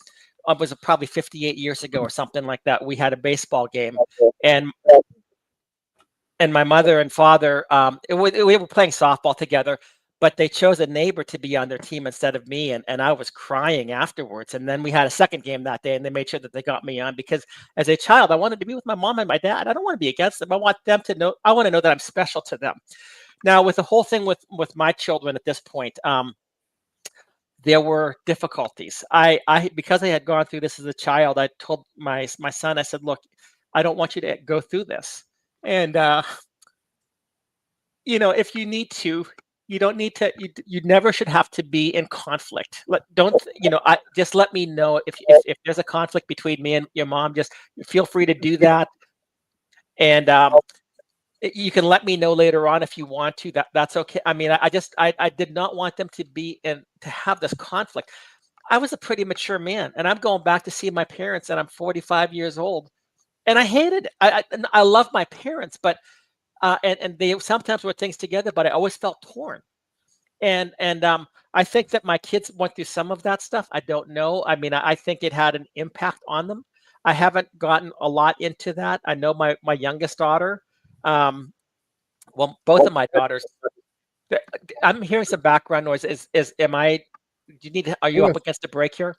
it was probably 58 years ago or something like that. We had a baseball game, and my mother and father, we were playing softball together, but they chose a neighbor to be on their team instead of me. And I was crying afterwards. And then we had a second game that day, and they made sure that they got me on, because as a child, I wanted to be with my mom and my dad. I don't want to be against them. I want them to know, I want to know that I'm special to them. Now, with the whole thing with my children at this point, there were difficulties. Because I had gone through this as a child, I told my son, I said, look, I don't want you to go through this. And, if you need to, you don't need to, you never should have to be in conflict. Just let me know if there's a conflict between me and your mom, just feel free to do that. And you can let me know later on if you want to, that's okay. I mean, I did not want them to be to have this conflict. I was a pretty mature man, and I'm going back to see my parents, and I'm 45 years old, and I hated it. I love my parents, but and they sometimes were things together, but I always felt torn. And I think that my kids went through some of that stuff. I don't know. I mean, I think it had an impact on them. I haven't gotten a lot into that. I know my youngest daughter, both of my daughters. I'm hearing some background noise. Are you up against a break here?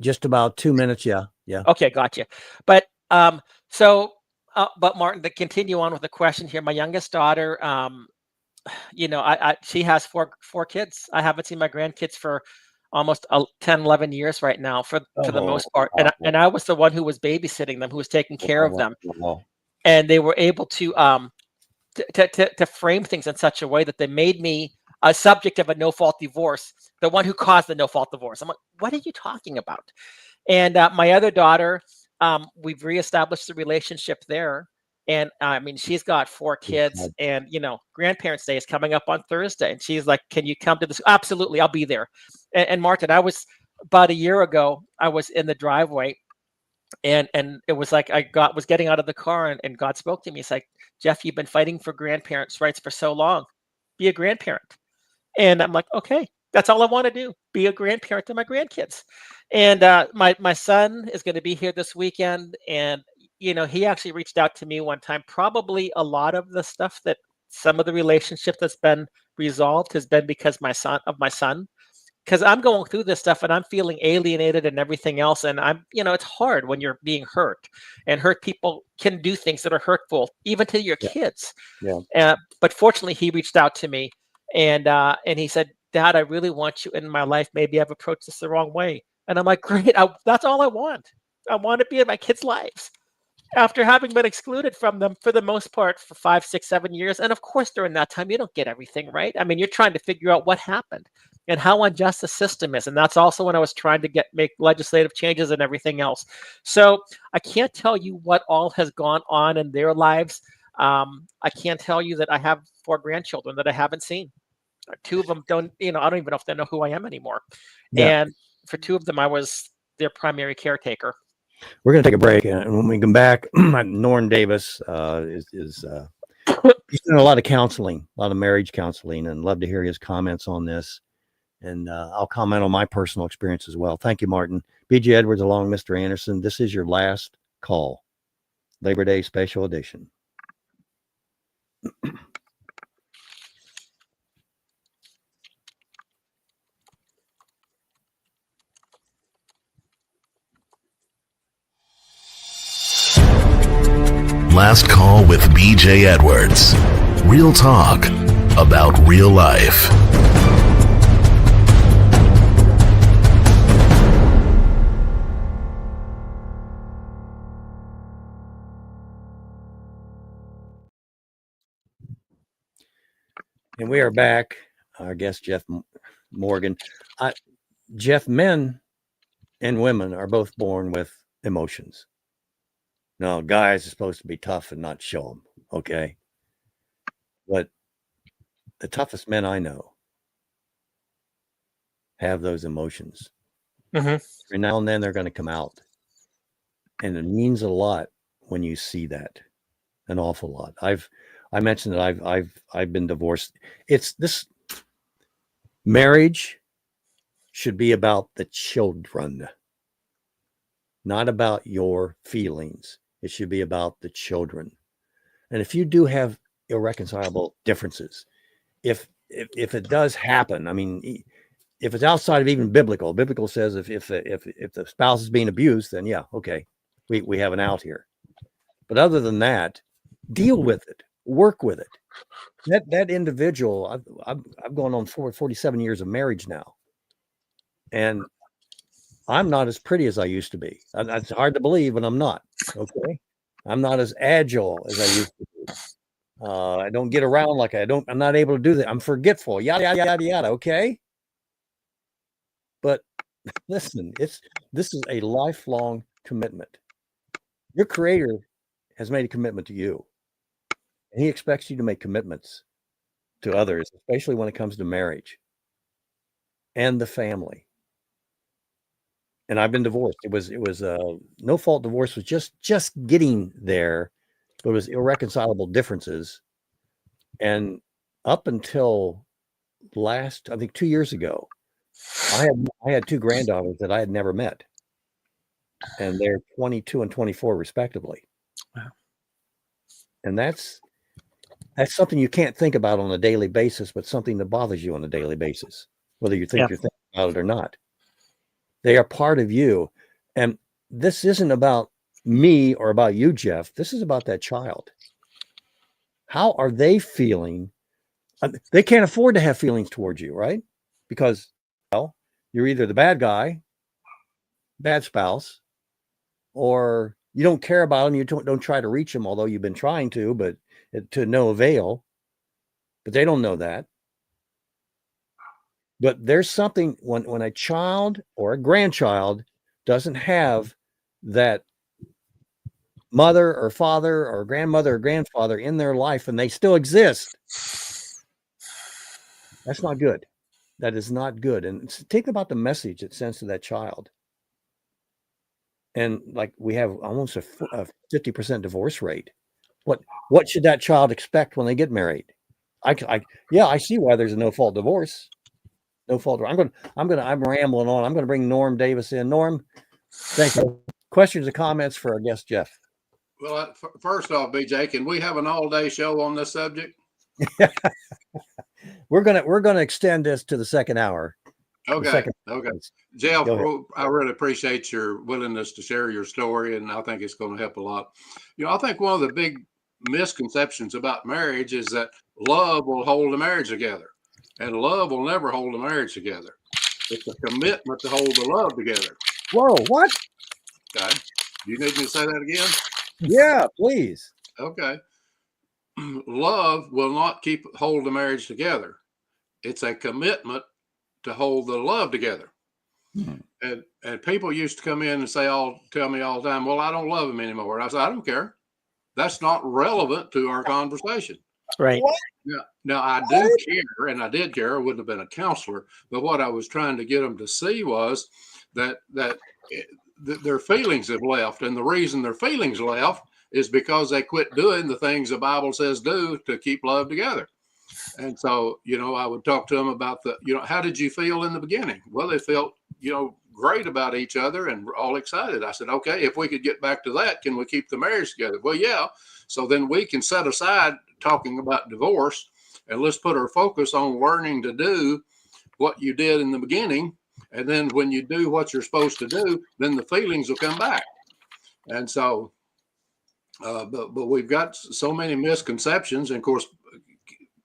Just about 2 minutes. Yeah. Okay, gotcha. But but Martin, to continue on with the question here, my youngest daughter, she has four kids. I haven't seen my grandkids for almost 10, 11 years right now for the most part. And I was the one who was babysitting them, who was taking care of them. And they were able to frame things in such a way that they made me a subject of a no-fault divorce, the one who caused the no-fault divorce. I'm like, what are you talking about? And my other daughter, we've reestablished the relationship there. And I mean, she's got 4 kids, and Grandparents' Day is coming up on Thursday, and she's like, "Can you come to this?" Absolutely, I'll be there. And Martin, I was about a year ago. I was in the driveway, and it was like was getting out of the car, and God spoke to me. He's like, "Jeff, you've been fighting for grandparents' rights for so long. Be a grandparent." And I'm like, "Okay, that's all I want to do. Be a grandparent to my grandkids." And my son is going to be here this weekend, and he actually reached out to me one time. Probably a lot of the stuff that some of the relationship that's been resolved has been because my son. because I'm going through this stuff and I'm feeling alienated and everything else. And it's hard when you're being hurt, and hurt people can do things that are hurtful, even to your kids. But fortunately, he reached out to me, and he said, Dad, I really want you in my life. Maybe I've approached this the wrong way. And I'm like, great. That's all I want. I want to be in my kids' lives after having been excluded from them for the most part for 5, 6, 7 years. And of course, during that time, you don't get everything right. I mean, you're trying to figure out what happened and how unjust the system is. And that's also when I was trying to make legislative changes and everything else. So I can't tell you what all has gone on in their lives. I can't tell you that I have 4 grandchildren that I haven't seen. 2 of them don't, I don't even know if they know who I am anymore. And for 2 of them, I was their primary caretaker. We're going to take a break, and when we come back, Norm Davis he's doing a lot of counseling, a lot of marriage counseling, and love to hear his comments on this. And I'll comment on my personal experience as well. Thank you, Martin. B.J. Edwards along with Mr. Anderson. This is your last call, Labor Day special edition. Last call with BJ Edwards. Real talk about real life. And we are back. Our guest, Jeff Morgan. Jeff, men and women are both born with emotions. No, guys are supposed to be tough and not show them, okay? But the toughest men I know have those emotions. Mm-hmm. Every now and then they're going to come out. And it means a lot when you see that. An awful lot. I mentioned that I've been divorced. It's this marriage should be about the children, not about your feelings. It should be about the children. And if you do have irreconcilable differences, if it does happen, I mean, if it's outside of even biblical says if the spouse is being abused, then yeah, okay, we have an out here. But other than that, deal with it, work with it. That individual, I've gone on 47 years of marriage now, and I'm not as pretty as I used to be. It's hard to believe, but I'm not. Okay, I'm not as agile as I used to be. I don't get around like I'm not able to do that. I'm forgetful. Yada yada yada yada. Okay, but listen, this is a lifelong commitment. Your Creator has made a commitment to you, and He expects you to make commitments to others, especially when it comes to marriage and the family. And I've been divorced. It was no fault divorce was just getting there, but it was irreconcilable differences. And up until I think 2 years ago, I had 2 granddaughters that I had never met, and they're 22 and 24 respectively. Wow. And that's something you can't think about on a daily basis, but something that bothers you on a daily basis, whether you think you're thinking about it or not. They are part of you. And this isn't about me or about you, Jeff. This is about that child. How are they feeling? They can't afford to have feelings towards you, right? Because, well, you're either the bad guy, bad spouse, or you don't care about them. You don't try to reach them, although you've been trying to, but to no avail. But they don't know that. But there's something when a child or a grandchild doesn't have that mother or father or grandmother or grandfather in their life and they still exist, that's not good. That is not good. And think about the message it sends to that child. And like we have almost a 50% divorce rate. What should that child expect when they get married? I see why there's a no fault divorce. No fault. I'm rambling on. I'm going to bring Norm Davis in. Norm, thank you. Questions or comments for our guest, Jeff? Well, first off, BJ, can we have an all-day show on this subject? We're gonna extend this to the second hour. Okay. Okay. Jeff, Go I really appreciate your willingness to share your story, and I think it's going to help a lot. I think one of the big misconceptions about marriage is that love will hold a marriage together, and love will never hold a marriage together. It's a commitment to hold the love together. Whoa, what? Okay. Do you need me to say that again? Yeah, please. Okay. Love will not hold the marriage together. It's a commitment to hold the love together. And people used to come in and tell me all the time, well, I don't love him anymore. And I said, I don't care. That's not relevant to our conversation. Right. Now I do care, and I did care. I wouldn't have been a counselor, but what I was trying to get them to see was that their feelings have left, and the reason their feelings left is because they quit doing the things the Bible says do to keep love together. And so, I would talk to them about how did you feel in the beginning? Well, they felt, great about each other and all excited. I said, okay, if we could get back to that, can we keep the marriage together? Well, yeah. So then we can set aside talking about divorce and let's put our focus on learning to do what you did in the beginning. And then when you do what you're supposed to do, then the feelings will come back. And so, but we've got so many misconceptions. And of course,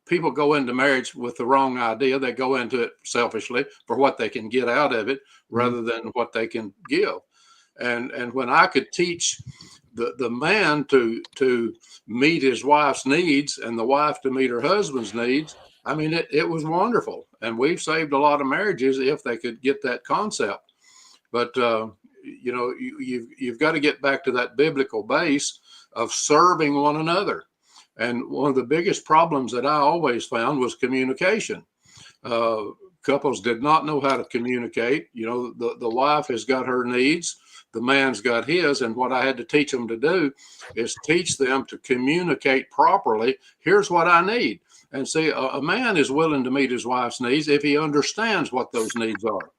people go into marriage with the wrong idea. They go into it selfishly for what they can get out of it rather than what they can give. And when I could teach the man to meet his wife's needs and the wife to meet her husband's needs, I mean, it was wonderful. And we've saved a lot of marriages if they could get that concept. But, you've got to get back to that biblical base of serving one another. And one of the biggest problems that I always found was communication. Couples did not know how to communicate. The wife has got her needs, the man's got his. And what I had to teach them to do is teach them to communicate properly. Here's what I need. And see, a man is willing to meet his wife's needs if he understands what those needs are.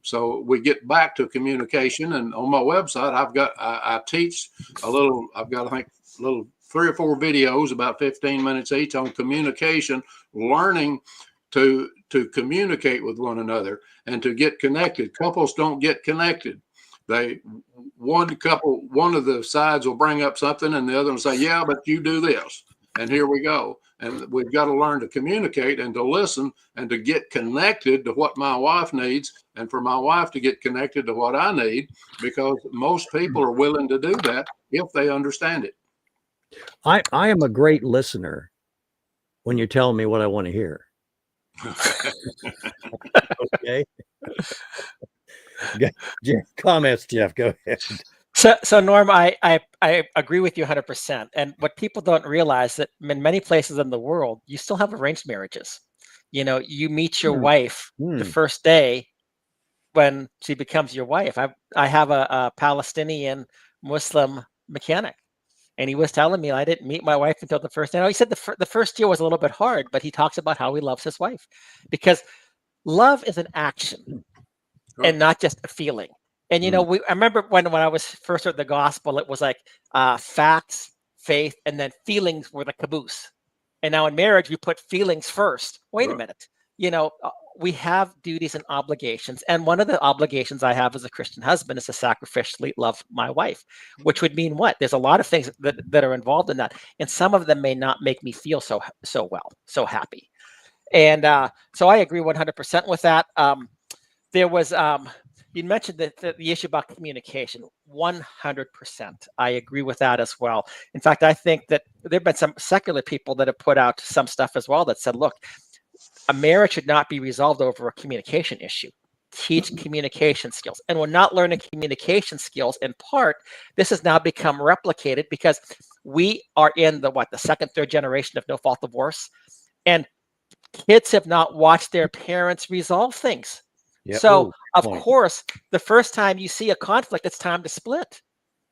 So we get back to communication. And on my website, I teach I've got, I think, a little 3 or 4 videos, about 15 minutes each, on communication, learning to communicate with one another and to get connected. Couples don't get connected. One of the sides will bring up something and the other will say, yeah, but you do this. And here we go. And we've got to learn to communicate and to listen and to get connected to what my wife needs and for my wife to get connected to what I need, because most people are willing to do that if they understand it. I am a great listener when you're telling me what I want to hear. Okay. Comments, Jeff, go ahead. So Norm, I agree with you 100%. And what people don't realize that in many places in the world, you still have arranged marriages. You meet your wife the first day when she becomes your wife. I have a Palestinian Muslim mechanic. And he was telling me I didn't meet my wife until the first day. He said the first year was a little bit hard, but he talks about how he loves his wife, because love is an action and not just a feeling. And, I remember when I was first at the gospel, it was like facts, faith, and then feelings were the caboose. And now in marriage, we put feelings first. Wait a minute. We have duties and obligations. And one of the obligations I have as a Christian husband is to sacrificially love my wife, which would mean what? There's a lot of things that are involved in that. And some of them may not make me feel so well, so happy. And so I agree 100% with that. There was, you mentioned the issue about communication, 100%. I agree with that as well. In fact, I think that there have been some secular people that have put out some stuff as well that said, look, a marriage should not be resolved over a communication issue. Teach communication skills. And we're not learning communication skills. In part, this has now become replicated because we are in the second, third generation of no fault divorce. And kids have not watched their parents resolve things. Yep. So, of course, the first time you see a conflict, it's time to split.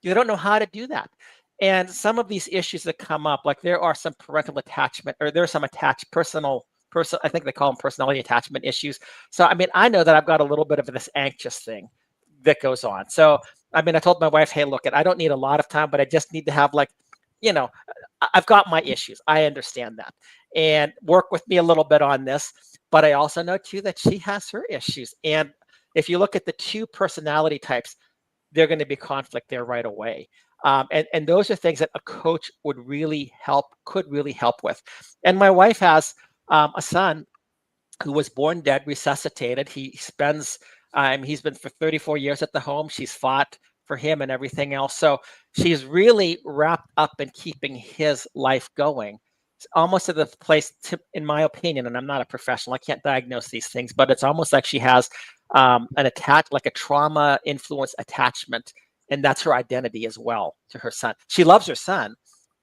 You don't know how to do that. And some of these issues that come up, like there are some parental attachment, or there's some I think they call them personality attachment issues. So, I mean, I know that I've got a little bit of this anxious thing that goes on. So, I mean, I told my wife, hey, look, I don't need a lot of time, but I just need to have I've got my issues. I understand that. And work with me a little bit on this. But I also know too that she has her issues. And if you look at the two personality types, they're going to be conflict there right away. And those are things that a coach could really help with. And my wife has a son who was born dead, resuscitated. He's been for 34 years at the home. She's fought for him and everything else. So she's really wrapped up in keeping his life going. It's almost to the place, in my opinion, and I'm not a professional, I can't diagnose these things, but it's almost like she has like a trauma influence attachment, and that's her identity as well to her son. She loves her son,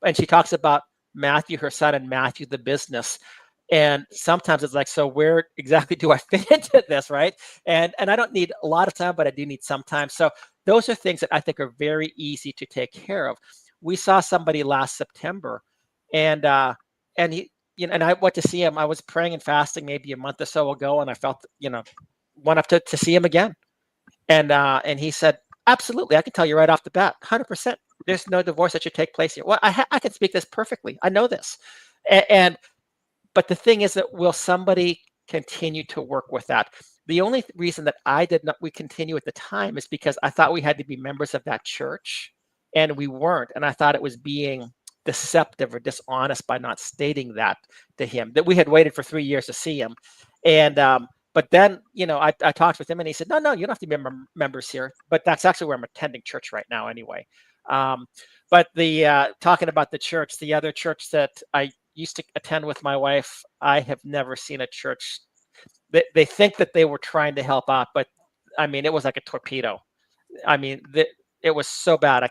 and she talks about Matthew, her son, and Matthew, the business. And sometimes it's like, so where exactly do I fit into this, right? And I don't need a lot of time, but I do need some time. So those are things that I think are very easy to take care of. We saw somebody last September, and he, and I went to see him. I was praying and fasting maybe a month or so ago, and I felt, went up to see him again. And he said, absolutely, I can tell you right off the bat, 100%. There's no divorce that should take place here. Well, I can speak this perfectly. I know this. But the thing is that will somebody continue to work with that? The only reason that we continue at the time is because I thought we had to be members of that church, and we weren't. And I thought it was being deceptive or dishonest by not stating that to him, that we had waited for 3 years to see him. And but then, I talked with him, and he said, no, you don't have to be members here. But that's actually where I'm attending church right now anyway. But talking about the church, the other church that I used to attend with my wife, I have never seen a church. They think that they were trying to help out, but I mean, it was like a torpedo. I mean, it was so bad. I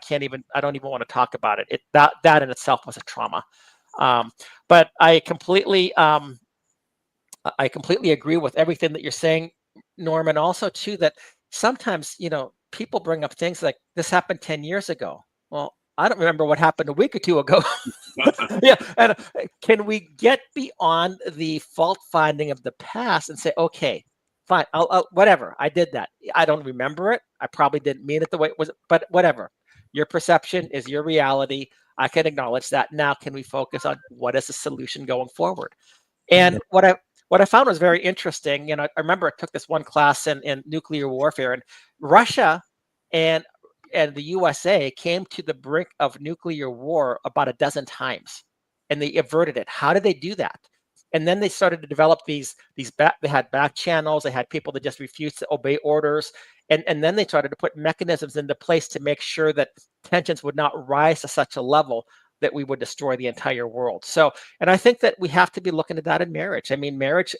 don't even want to talk about it. That in itself was a trauma. But I completely agree with everything that you're saying, Norman. Also, too, that sometimes, people bring up things like this happened 10 years ago. Well, I don't remember what happened a week or two ago. Yeah. And can we get beyond the fault finding of the past and say, okay, fine, I'll whatever, I did that. I don't remember it. I probably didn't mean it the way it was, but whatever. Your perception is your reality. I can acknowledge that. Now, can we focus on what is the solution going forward? And what I found was very interesting. I remember I took this one class in nuclear warfare, and Russia and the USA came to the brink of nuclear war about a dozen times, and they averted it. How did they do that? And then they started to develop they had back channels. They had people that just refused to obey orders. And then they started to put mechanisms into place to make sure that tensions would not rise to such a level that we would destroy the entire world. So, and I think that we have to be looking at that in marriage. I mean, marriage,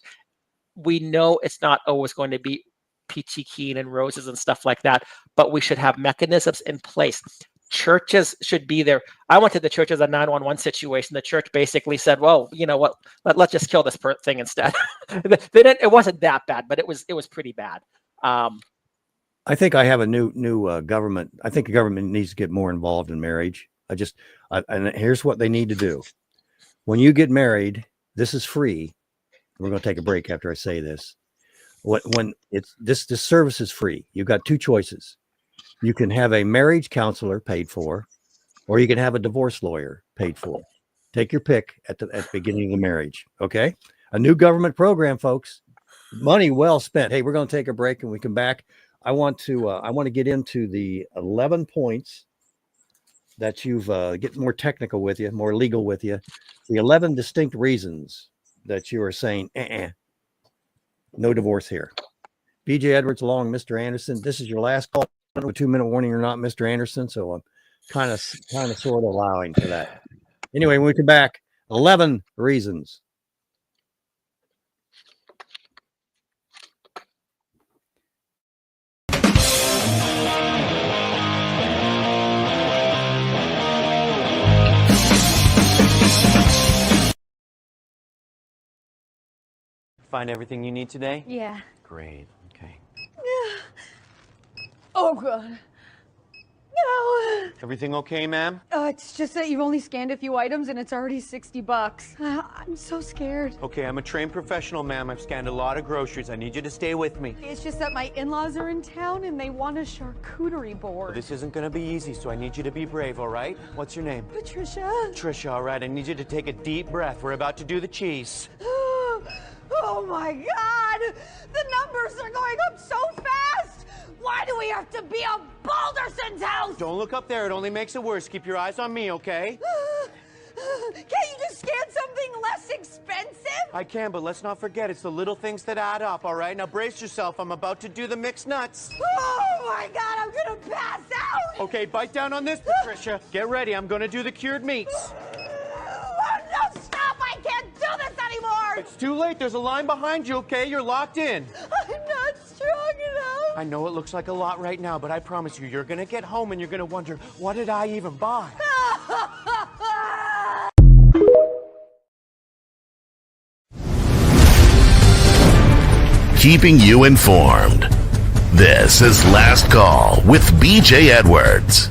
we know it's not always going to be peachy keen and roses and stuff like that, but we should have mechanisms in place. Churches should be there. I went to the church as a 911 situation. The church basically said, well, you know what, let's just kill this thing instead. It wasn't that bad, but it was pretty bad. I think I have a new government. I think the government needs to get more involved in marriage. And here's what they need to do. When you get married, this is free. We're going to take a break after I say this. When it's this service is free. You've got two choices. You can have a marriage counselor paid for, or you can have a divorce lawyer paid for. Take your pick at the beginning of the marriage. Okay. A new government program, folks. Money well spent. Hey, we're going to take a break, and we come back. I want to get into the 11 points that you've get more technical with you, more legal with you. The 11 distinct reasons that you are saying, no divorce here. BJ Edwards along, Mr. Anderson. This is your last call. I don't know, 2-minute warning or not, Mr. Anderson. So I'm kind of sort of allowing for that. Anyway, when we come back, 11 reasons. Find everything you need today? Yeah. Great. Okay. Oh, God. No. Everything okay, ma'am? It's just that you've only scanned a few items and it's already $60. I'm so scared. Okay, I'm a trained professional, ma'am. I've scanned a lot of groceries. I need you to stay with me. It's just that my in-laws are in town and they want a charcuterie board. Well, this isn't going to be easy, so I need you to be brave, all right? What's your name? Patricia. Tricia, all right. I need you to take a deep breath. We're about to do the cheese. Oh my God! The numbers are going up so fast! Why do we have to be at Balderson's house? Don't look up there. It only makes it worse. Keep your eyes on me, okay? Can't you just scan something less expensive? I can, but let's not forget, it's the little things that add up, all right? Now brace yourself. I'm about to do the mixed nuts. Oh my God, I'm gonna pass out! Okay, bite down on this, Patricia. Get ready. I'm going to do the cured meats. Oh, no, stop! I can't do this anymore! It's too late. There's a line behind you, okay? You're locked in. I'm not strong enough. I know it looks like a lot right now, but I promise you, you're going to get home and you're going to wonder, what did I even buy? Keeping you informed. This is Last Call with BJ Edwards.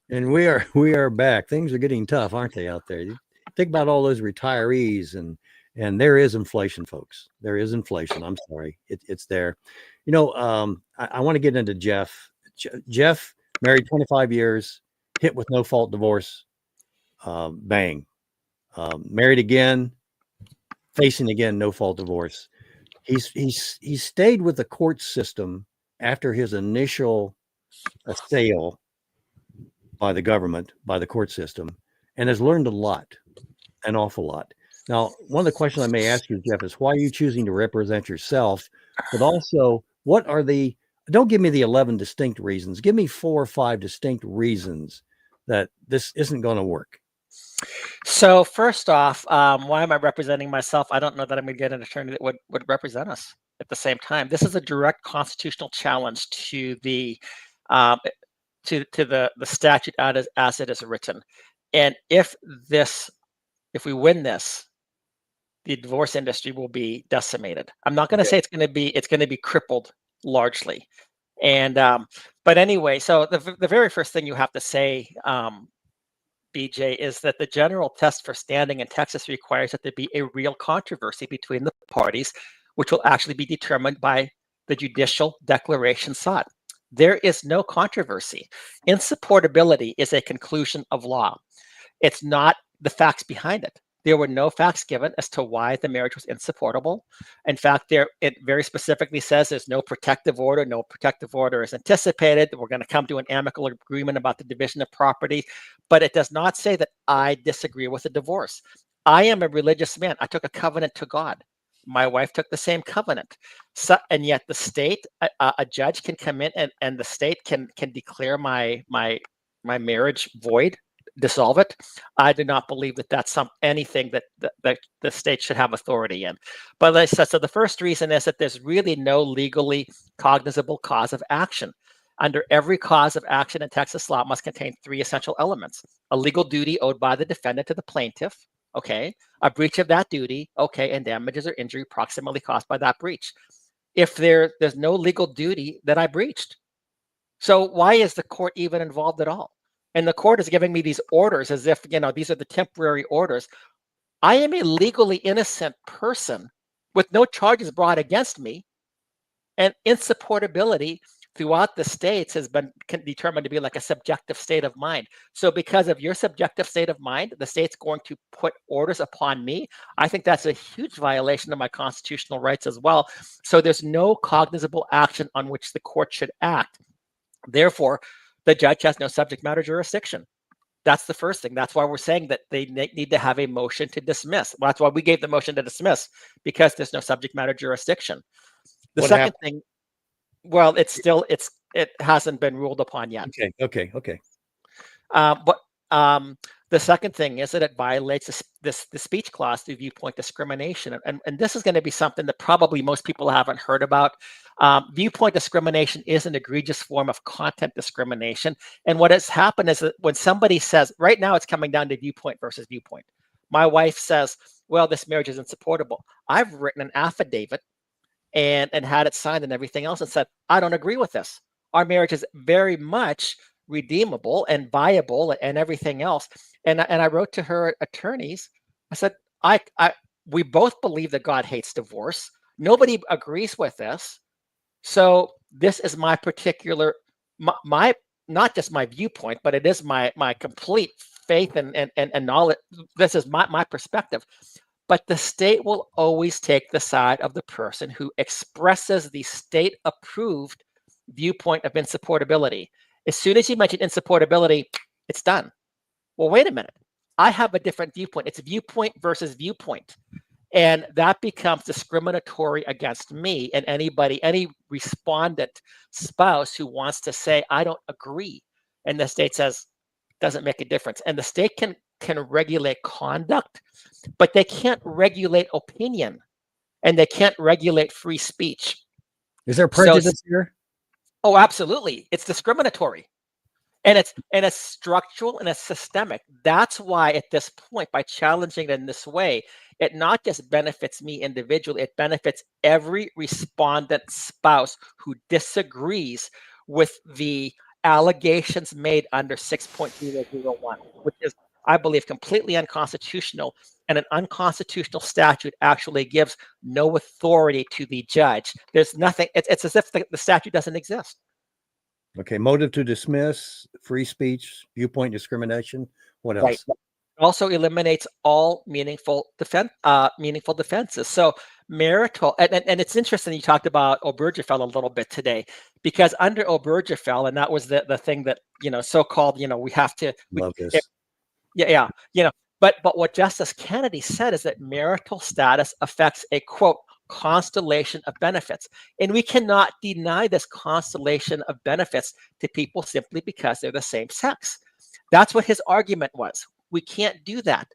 And we are back. Things are getting tough, aren't they, out there? You think about all those retirees, and there is inflation, folks. There is inflation. I'm sorry, it's there. You know, I want to get into Jeff. Jeff, married 25 years, hit with no fault divorce. Bang. Married again, facing again no fault divorce. He's stayed with the court system after his initial assail by the government, by the court system, and has learned a lot, an awful lot. Now, one of the questions I may ask you, Jeff, is why are you choosing to represent yourself? But also, what are don't give me the 11 distinct reasons. Give me 4 or 5 distinct reasons that this isn't going to work. So first off, why am I representing myself? I don't know that I'm going to get an attorney that would represent us at the same time. This is a direct constitutional challenge to the the statute as it is written. And if we win this, the divorce industry will be decimated. I'm not going to say it's going to be crippled largely. And but anyway, so the very first thing you have to say, BJ, is that the general test for standing in Texas requires that there be a real controversy between the parties, which will actually be determined by the judicial declaration sought. There is no controversy. Insupportability is a conclusion of law. It's not the facts behind it. There were no facts given as to why the marriage was insupportable. In fact, it very specifically says there's no protective order. No protective order is anticipated. We're going to come to an amicable agreement about the division of property. But it does not say that I disagree with a divorce. I am a religious man. I took a covenant to God. My wife took the same covenant. So, and yet the state, a judge can come in and the state can declare my marriage void, dissolve it. I do not believe that that's anything that the state should have authority in. But like I said, so the first reason is that there's really no legally cognizable cause of action. Under every cause of action in Texas law, it must contain 3 essential elements: a legal duty owed by the defendant to the plaintiff, okay, a breach of that duty, okay, and damages or injury proximately caused by that breach. If there's no legal duty, then I breached. So why is the court even involved at all? And the court is giving me these orders as if, these are the temporary orders. I am a legally innocent person with no charges brought against me, and insupportability throughout the states has been determined to be like a subjective state of mind. So because of your subjective state of mind, the state's going to put orders upon me. I think that's a huge violation of my constitutional rights as well. So there's no cognizable action on which the court should act. Therefore, the judge has no subject matter jurisdiction. That's the first thing. That's why we're saying that they need to have a motion to dismiss. Well, that's why we gave the motion to dismiss, because there's no subject matter jurisdiction. The second thing, well, it hasn't been ruled upon yet. Okay. But the second thing is that it violates the speech clause through viewpoint discrimination. And this is going to be something that probably most people haven't heard about. Viewpoint discrimination is an egregious form of content discrimination. And what has happened is that when somebody says, right now it's coming down to viewpoint versus viewpoint. My wife says, well, this marriage is insupportable. I've written an affidavit and had it signed and everything else and said, I don't agree with this. Our marriage is very much redeemable and viable and everything else. And I wrote to her attorneys. I said, we both believe that God hates divorce. Nobody agrees with this. So this is my particular, my not just my viewpoint, but it is my complete faith and knowledge. This is my perspective. But the state will always take the side of the person who expresses the state-approved viewpoint of insupportability. As soon as you mention insupportability, it's done. Well, wait a minute. I have a different viewpoint. It's viewpoint versus viewpoint. And that becomes discriminatory against me and any respondent spouse who wants to say, I don't agree. And the state says, doesn't make a difference. And the state can regulate conduct, but they can't regulate opinion, and they can't regulate free speech. Is there prejudice here? Oh, absolutely. It's discriminatory. And it's structural and it's systemic. That's why at this point, by challenging it in this way, it not just benefits me individually, it benefits every respondent spouse who disagrees with the allegations made under 6.001, which is, I believe, completely unconstitutional. And an unconstitutional statute actually gives no authority to the judge. There's nothing, it's as if the statute doesn't exist. Okay, motive to dismiss, free speech, viewpoint discrimination. What else? Right. It also eliminates all meaningful defenses. So marital, and it's interesting you talked about Obergefell a little bit today, because under Obergefell, and that was the thing that, so-called, we have to. Love this. But what Justice Kennedy said is that marital status affects a, quote, constellation of benefits. And we cannot deny this constellation of benefits to people simply because they're the same sex. That's what his argument was. We can't do that.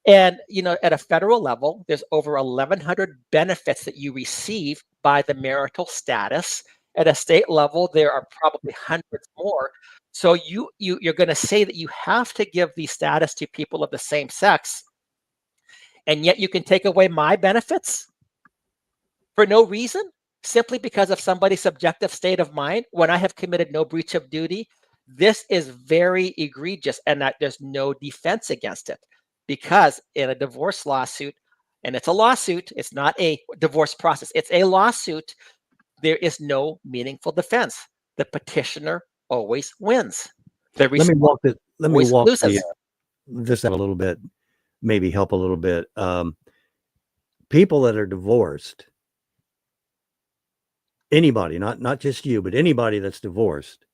And, at a federal level, there's over 1,100 benefits that you receive by the marital status. At a state level, there are probably hundreds more. So you're going to say that you have to give the status to people of the same sex, and yet you can take away my benefits for no reason, simply because of somebody's subjective state of mind when I have committed no breach of duty. This is very egregious, and that there's no defense against it, because in a divorce lawsuit, and it's a lawsuit, it's not a divorce process, it's a lawsuit, there is no meaningful defense. The petitioner always wins. Let me walk this out a little bit, maybe help a little bit. People that are divorced, anybody, not just you, but anybody that's divorced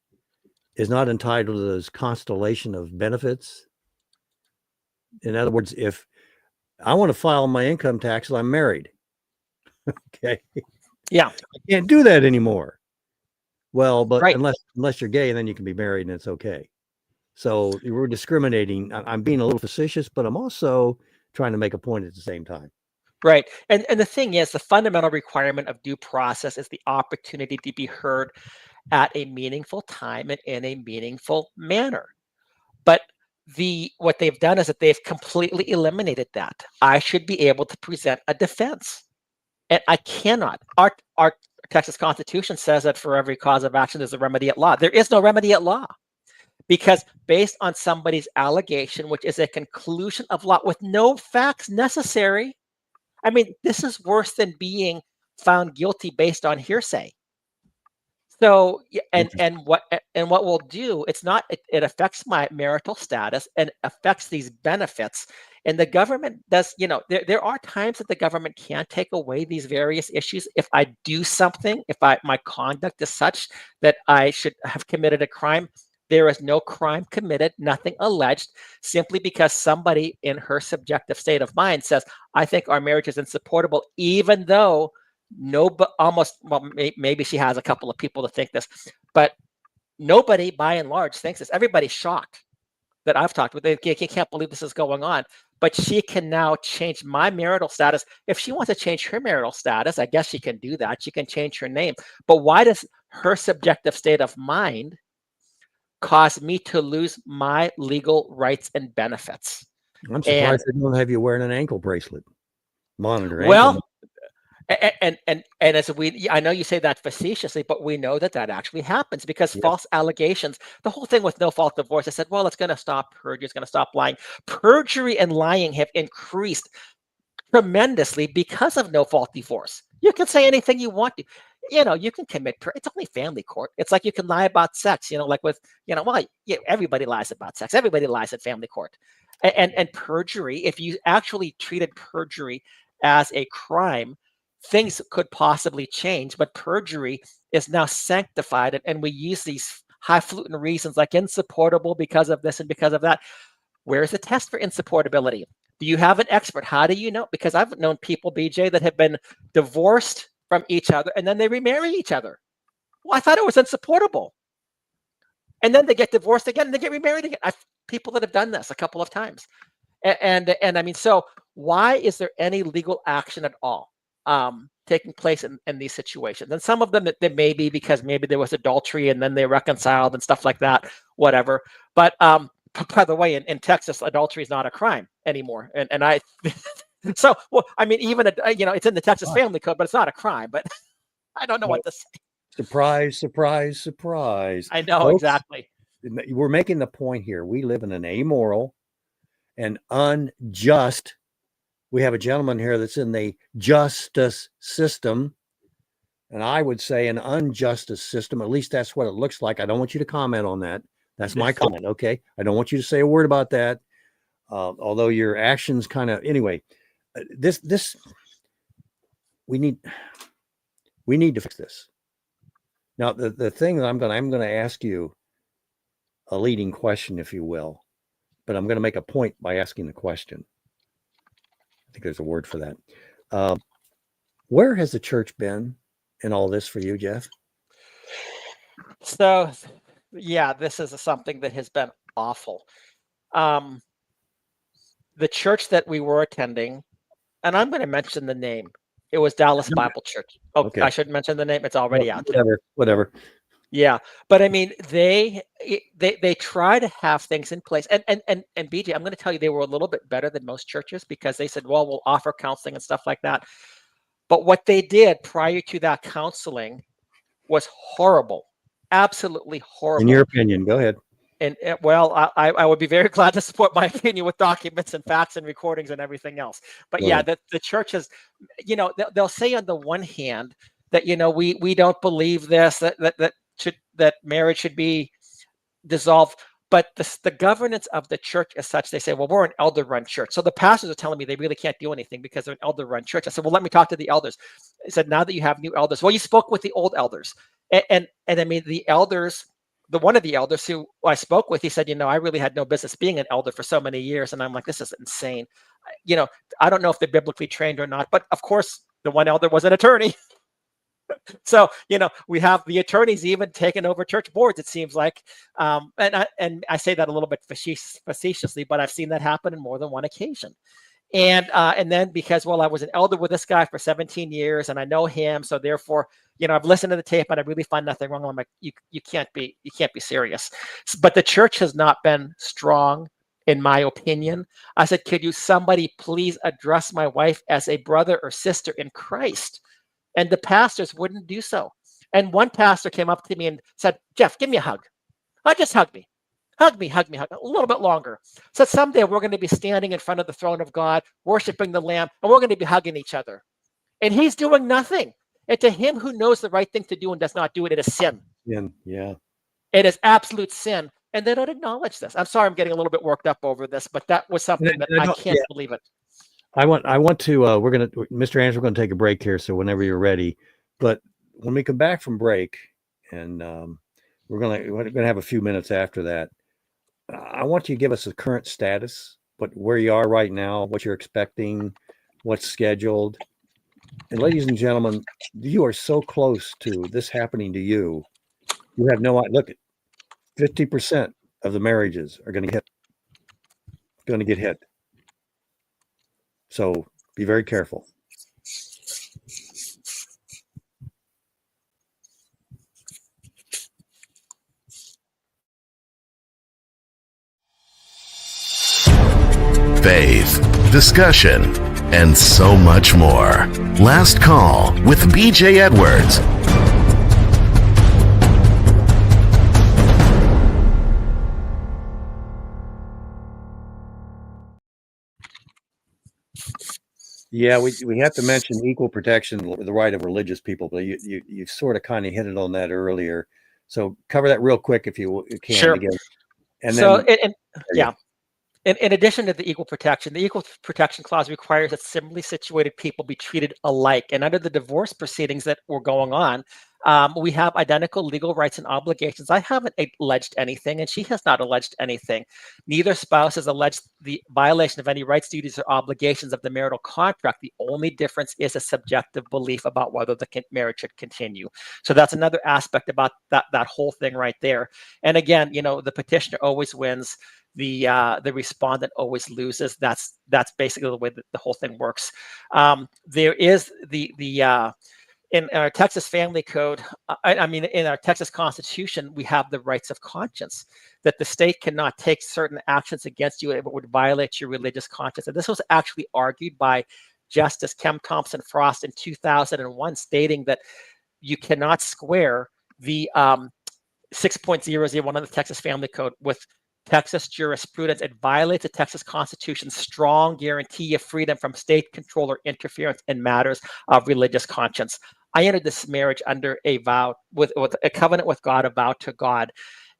is not entitled to this constellation of benefits. In other words, if I want to file my income taxes, I'm married. Okay. Yeah. I can't do that anymore. Well, but right. unless you're gay, then you can be married and it's okay. So we're discriminating. I'm being a little facetious, but I'm also trying to make a point at the same time. Right. And the thing is, the fundamental requirement of due process is the opportunity to be heard at a meaningful time and in a meaningful manner. But what they've done is that they've completely eliminated that. I should be able to present a defense. And I cannot. Our Texas Constitution says that for every cause of action, there's a remedy at law. There is no remedy at law, because based on somebody's allegation, which is a conclusion of law with no facts necessary, I mean, this is worse than being found guilty based on hearsay. So, and what we'll do, it affects my marital status and affects these benefits. And the government does, there are times that the government can take away these various issues. If I do something, if my conduct is such that I should have committed a crime, there is no crime committed, nothing alleged, simply because somebody in her subjective state of mind says, I think our marriage is insupportable, even though maybe she has a couple of people to think this, but nobody by and large thinks this. Everybody's shocked that I've talked with. They can't believe this is going on. But she can now change my marital status. If she wants to change her marital status, I guess she can do that. She can change her name. But why does her subjective state of mind cause me to lose my legal rights and benefits? I'm surprised they don't have you wearing an ankle bracelet. Monitor. Well, and as I know you say that facetiously, but we know that actually happens, because false allegations, the whole thing with no fault divorce, I said, well, it's going to stop perjury, it's going to stop lying. Perjury and lying have increased tremendously because of no fault divorce. You can say anything you want to. you can commit. It's only family court. It's like you can lie about sex. Like with well, yeah, everybody lies about sex. Everybody lies at family court, and perjury. If you actually treated perjury as a crime, things could possibly change. But perjury is now sanctified, and we use these highfalutin reasons like insupportable because of this and because of that. Where's the test for insupportability? Do you have an expert? How do you know? Because I've known people, BJ, that have been divorced from each other and then they remarry each other. Well, I thought it was insupportable. And then they get divorced again and they get remarried again. I've people that have done this a couple of times. And I mean, so why is there any legal action at all taking place in these situations? And some of them, they may be because maybe there was adultery and then they reconciled and stuff like that, whatever. But by the way, in Texas, adultery is not a crime anymore. And I, so, well, I mean, even, it's in the Texas Family Code, but it's not a crime. But I don't know what to say. Surprise, surprise, surprise. I know, Folks, exactly. We're making the point here. We live in an amoral and unjust. We have a gentleman here that's in the justice system. And I would say an unjustice system. At least that's what it looks like. I don't want you to comment on that. That's my comment. Okay. I don't want you to say a word about that. Although your actions kind of, anyway, we need to fix this. Now, the thing that I'm going to ask you a leading question, if you will, but I'm going to make a point by asking the question. I think there's a word for that. Where has the church been in all this for you, Jeff? So, yeah, this is something that has been awful. The church that we were attending, and I'm going to mention the name. It was Dallas Bible Church. Oh, okay. I shouldn't mention the name. It's already out. Whatever. Yeah, but I mean, they try to have things in place, and BJ, I'm going to tell you, they were a little bit better than most churches because they said, well, we'll offer counseling and stuff like that. But what they did prior to that counseling was horrible. Absolutely horrible. In your opinion, go ahead. And well, I would be very glad to support my opinion with documents and facts and recordings and everything else. But yeah, the church has, they'll say on the one hand that, we don't believe this, that marriage should be dissolved. But the governance of the church is such, they say, well, we're an elder-run church. So the pastors are telling me they really can't do anything because they're an elder-run church. I said, well, let me talk to the elders. I said, now that you have new elders, well, you spoke with the old elders. And I mean, the elders, one of the elders who I spoke with, he said, I really had no business being an elder for so many years. And I'm like, this is insane. I don't know if they're biblically trained or not, but of course, the one elder was an attorney. So, we have the attorneys even taking over church boards, it seems like. And I say that a little bit facetiously, but I've seen that happen in more than one occasion. And then because, well, I was an elder with this guy for 17 years and I know him. So therefore, I've listened to the tape and I really find nothing wrong. I'm like, you can't be serious. But the church has not been strong, in my opinion. I said, could somebody please address my wife as a brother or sister in Christ? And the pastors wouldn't do so. And one pastor came up to me and said, Jeff, give me a hug. Oh, just hug me. Hug me a little bit longer. So someday we're going to be standing in front of the throne of God, worshiping the Lamb, and we're going to be hugging each other. And he's doing nothing. And to him who knows the right thing to do and does not do it, it is sin. Yeah. It is absolute sin. And they don't acknowledge this. I'm sorry I'm getting a little bit worked up over this, but that was something that I can't believe it. I want to, Mr. Andrews, we're going to take a break here. So whenever you're ready, but when we come back from break and we're going to have a few minutes after that, I want you to give us a current status, where you are right now, what you're expecting, what's scheduled. And ladies and gentlemen, you are so close to this happening to you. You have no idea. Look, 50% of the marriages are going to get hit. So be very careful. Faith, discussion, and so much more. Last Call with BJ Edwards. Yeah, we have to mention equal protection, the right of religious people, but you sort of kind of hinted on that earlier. So cover that real quick if you can Sure. again. And So, then yeah. In addition to the equal protection clause requires that similarly situated people be treated alike. And under the divorce proceedings that were going on, we have identical legal rights and obligations. I haven't alleged anything, and she has not alleged anything. Neither spouse has alleged the violation of any rights, duties, or obligations of the marital contract. The only difference is a subjective belief about whether the marriage should continue. So that's another aspect about that whole thing right there. And again, the petitioner always wins. The respondent always loses. That's basically the way that the whole thing works. There is in our Texas Family Code, in our Texas Constitution, we have the rights of conscience, that the state cannot take certain actions against you if it would violate your religious conscience. And this was actually argued by Justice Kem Thompson Frost in 2001, stating that you cannot square the 6.001 of the Texas Family Code with Texas jurisprudence. It violates the Texas Constitution's strong guarantee of freedom from state control or interference in matters of religious conscience. I entered this marriage under a vow with a covenant with God, a vow to God,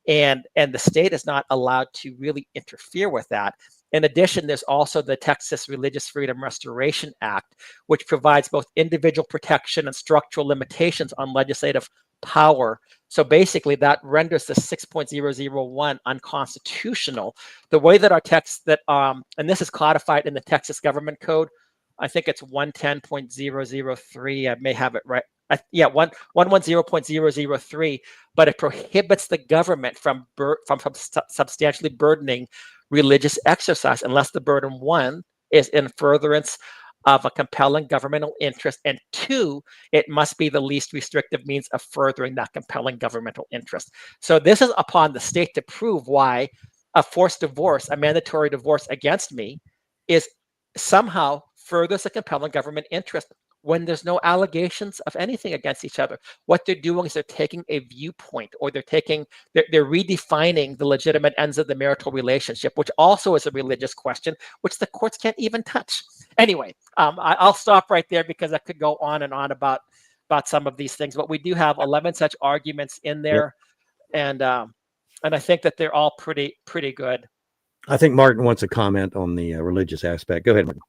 and the state is not allowed to really interfere with that. In addition, there's also the Texas Religious Freedom Restoration Act, which provides both individual protection and structural limitations on legislative power. So basically, that renders the 6.001 unconstitutional. The way that our text and this is codified in the Texas Government Code, I think it's 110.003. I may have it right. 110.003, but it prohibits the government from substantially burdening religious exercise unless the burden, one, is in furtherance of a compelling governmental interest, and two, it must be the least restrictive means of furthering that compelling governmental interest. So this is upon the state to prove why a forced divorce, a mandatory divorce against me, is somehow furthers a compelling government interest when there's no allegations of anything against each other. What they're doing is they're taking a viewpoint, or they're redefining the legitimate ends of the marital relationship, which also is a religious question, which the courts can't even touch. Anyway, I'll stop right there because I could go on and on about some of these things, but we do have 11 such arguments in there, and I think that they're all pretty good. I think Martin wants a comment on the religious aspect. Go ahead, Martin.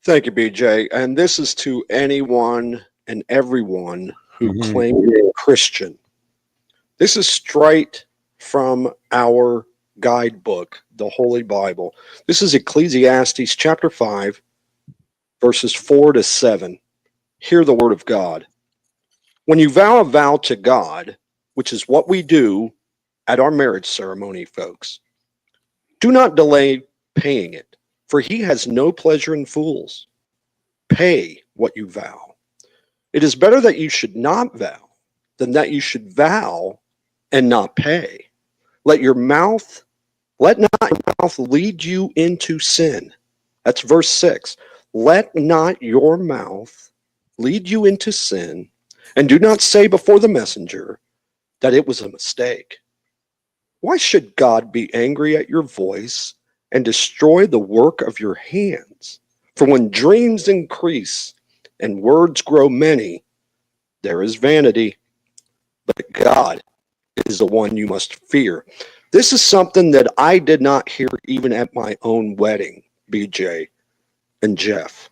Thank you, BJ. And this is to anyone and everyone who claims to be a Christian. This is straight from our guidebook, the Holy Bible. This is Ecclesiastes chapter 5, verses 4-7. Hear the word of God. When you vow a vow to God, which is what we do at our marriage ceremony, folks, do not delay paying it, for he has no pleasure in fools. Pay what you vow. It is better that you should not vow than that you should vow and not pay. Let not your mouth lead you into sin. That's verse 6. Let not your mouth lead you into sin, and do not say before the messenger that it was a mistake. Why should God be angry at your voice and destroy the work of your hands? For when dreams increase and words grow many, there is vanity. But God is the one you must fear. This is something that I did not hear even at my own wedding, BJ and Jeff.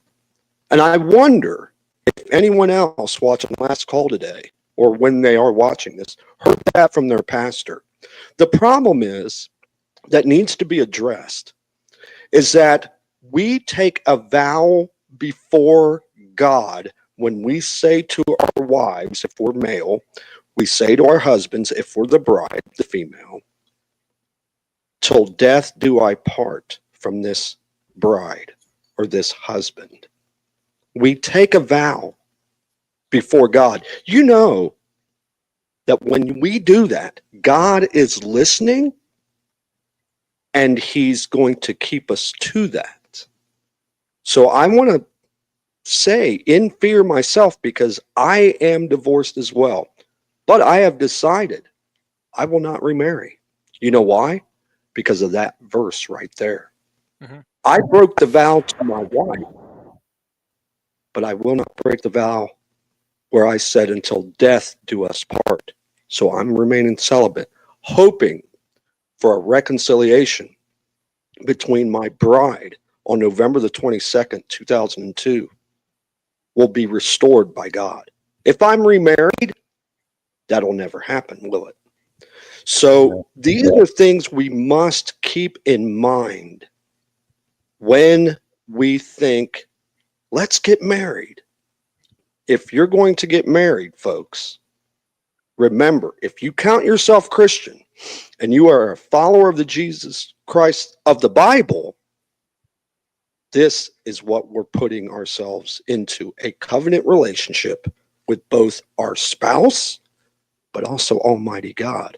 And I wonder if anyone else watching Last Call today, or when they are watching this, heard that from their pastor. The problem is that needs to be addressed is that we take a vow before God when we say to our wives, if we're male, we say to our husbands, if we're the bride, the female, till death do I part from this bride or this husband. We take a vow before God. You know that when we do that, God is listening and he's going to keep us to that. So I want to say in fear myself, because I am divorced as well, but I have decided I will not remarry. You know why? Because of that verse right there. I broke the vow to my wife but I will not break the vow where I said, until death do us part. So I'm remaining celibate, hoping for a reconciliation between my bride on November the 22nd, 2002, will be restored by God. If I'm remarried, that'll never happen, will it? So these are things we must keep in mind when we think, let's get married. If you're going to get married, folks, remember, if you count yourself Christian and you are a follower of the Jesus Christ of the Bible, this is what we're putting ourselves into, a covenant relationship with both our spouse, but also Almighty God.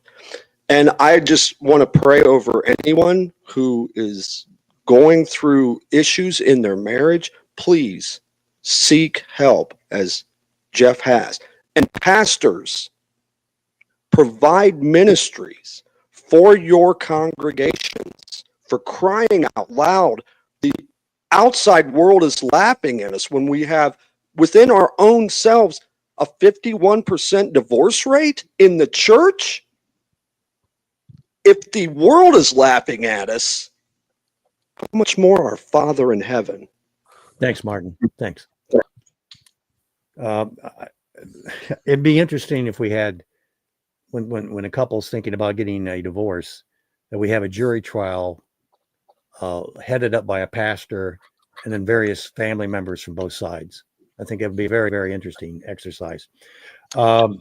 And I just want to pray over anyone who is going through issues in their marriage. Please seek help, as Jeff has. And pastors, provide ministries for your congregations. For crying out loud, the outside world is laughing at us when we have within our own selves a 51% divorce rate in the church. If the world is laughing at us, how much more our Father in heaven? Thanks, Martin. Thanks. It'd be interesting if we had, when a couple's thinking about getting a divorce, that we have a jury trial headed up by a pastor and then various family members from both sides. I think it would be a very, very interesting exercise. Go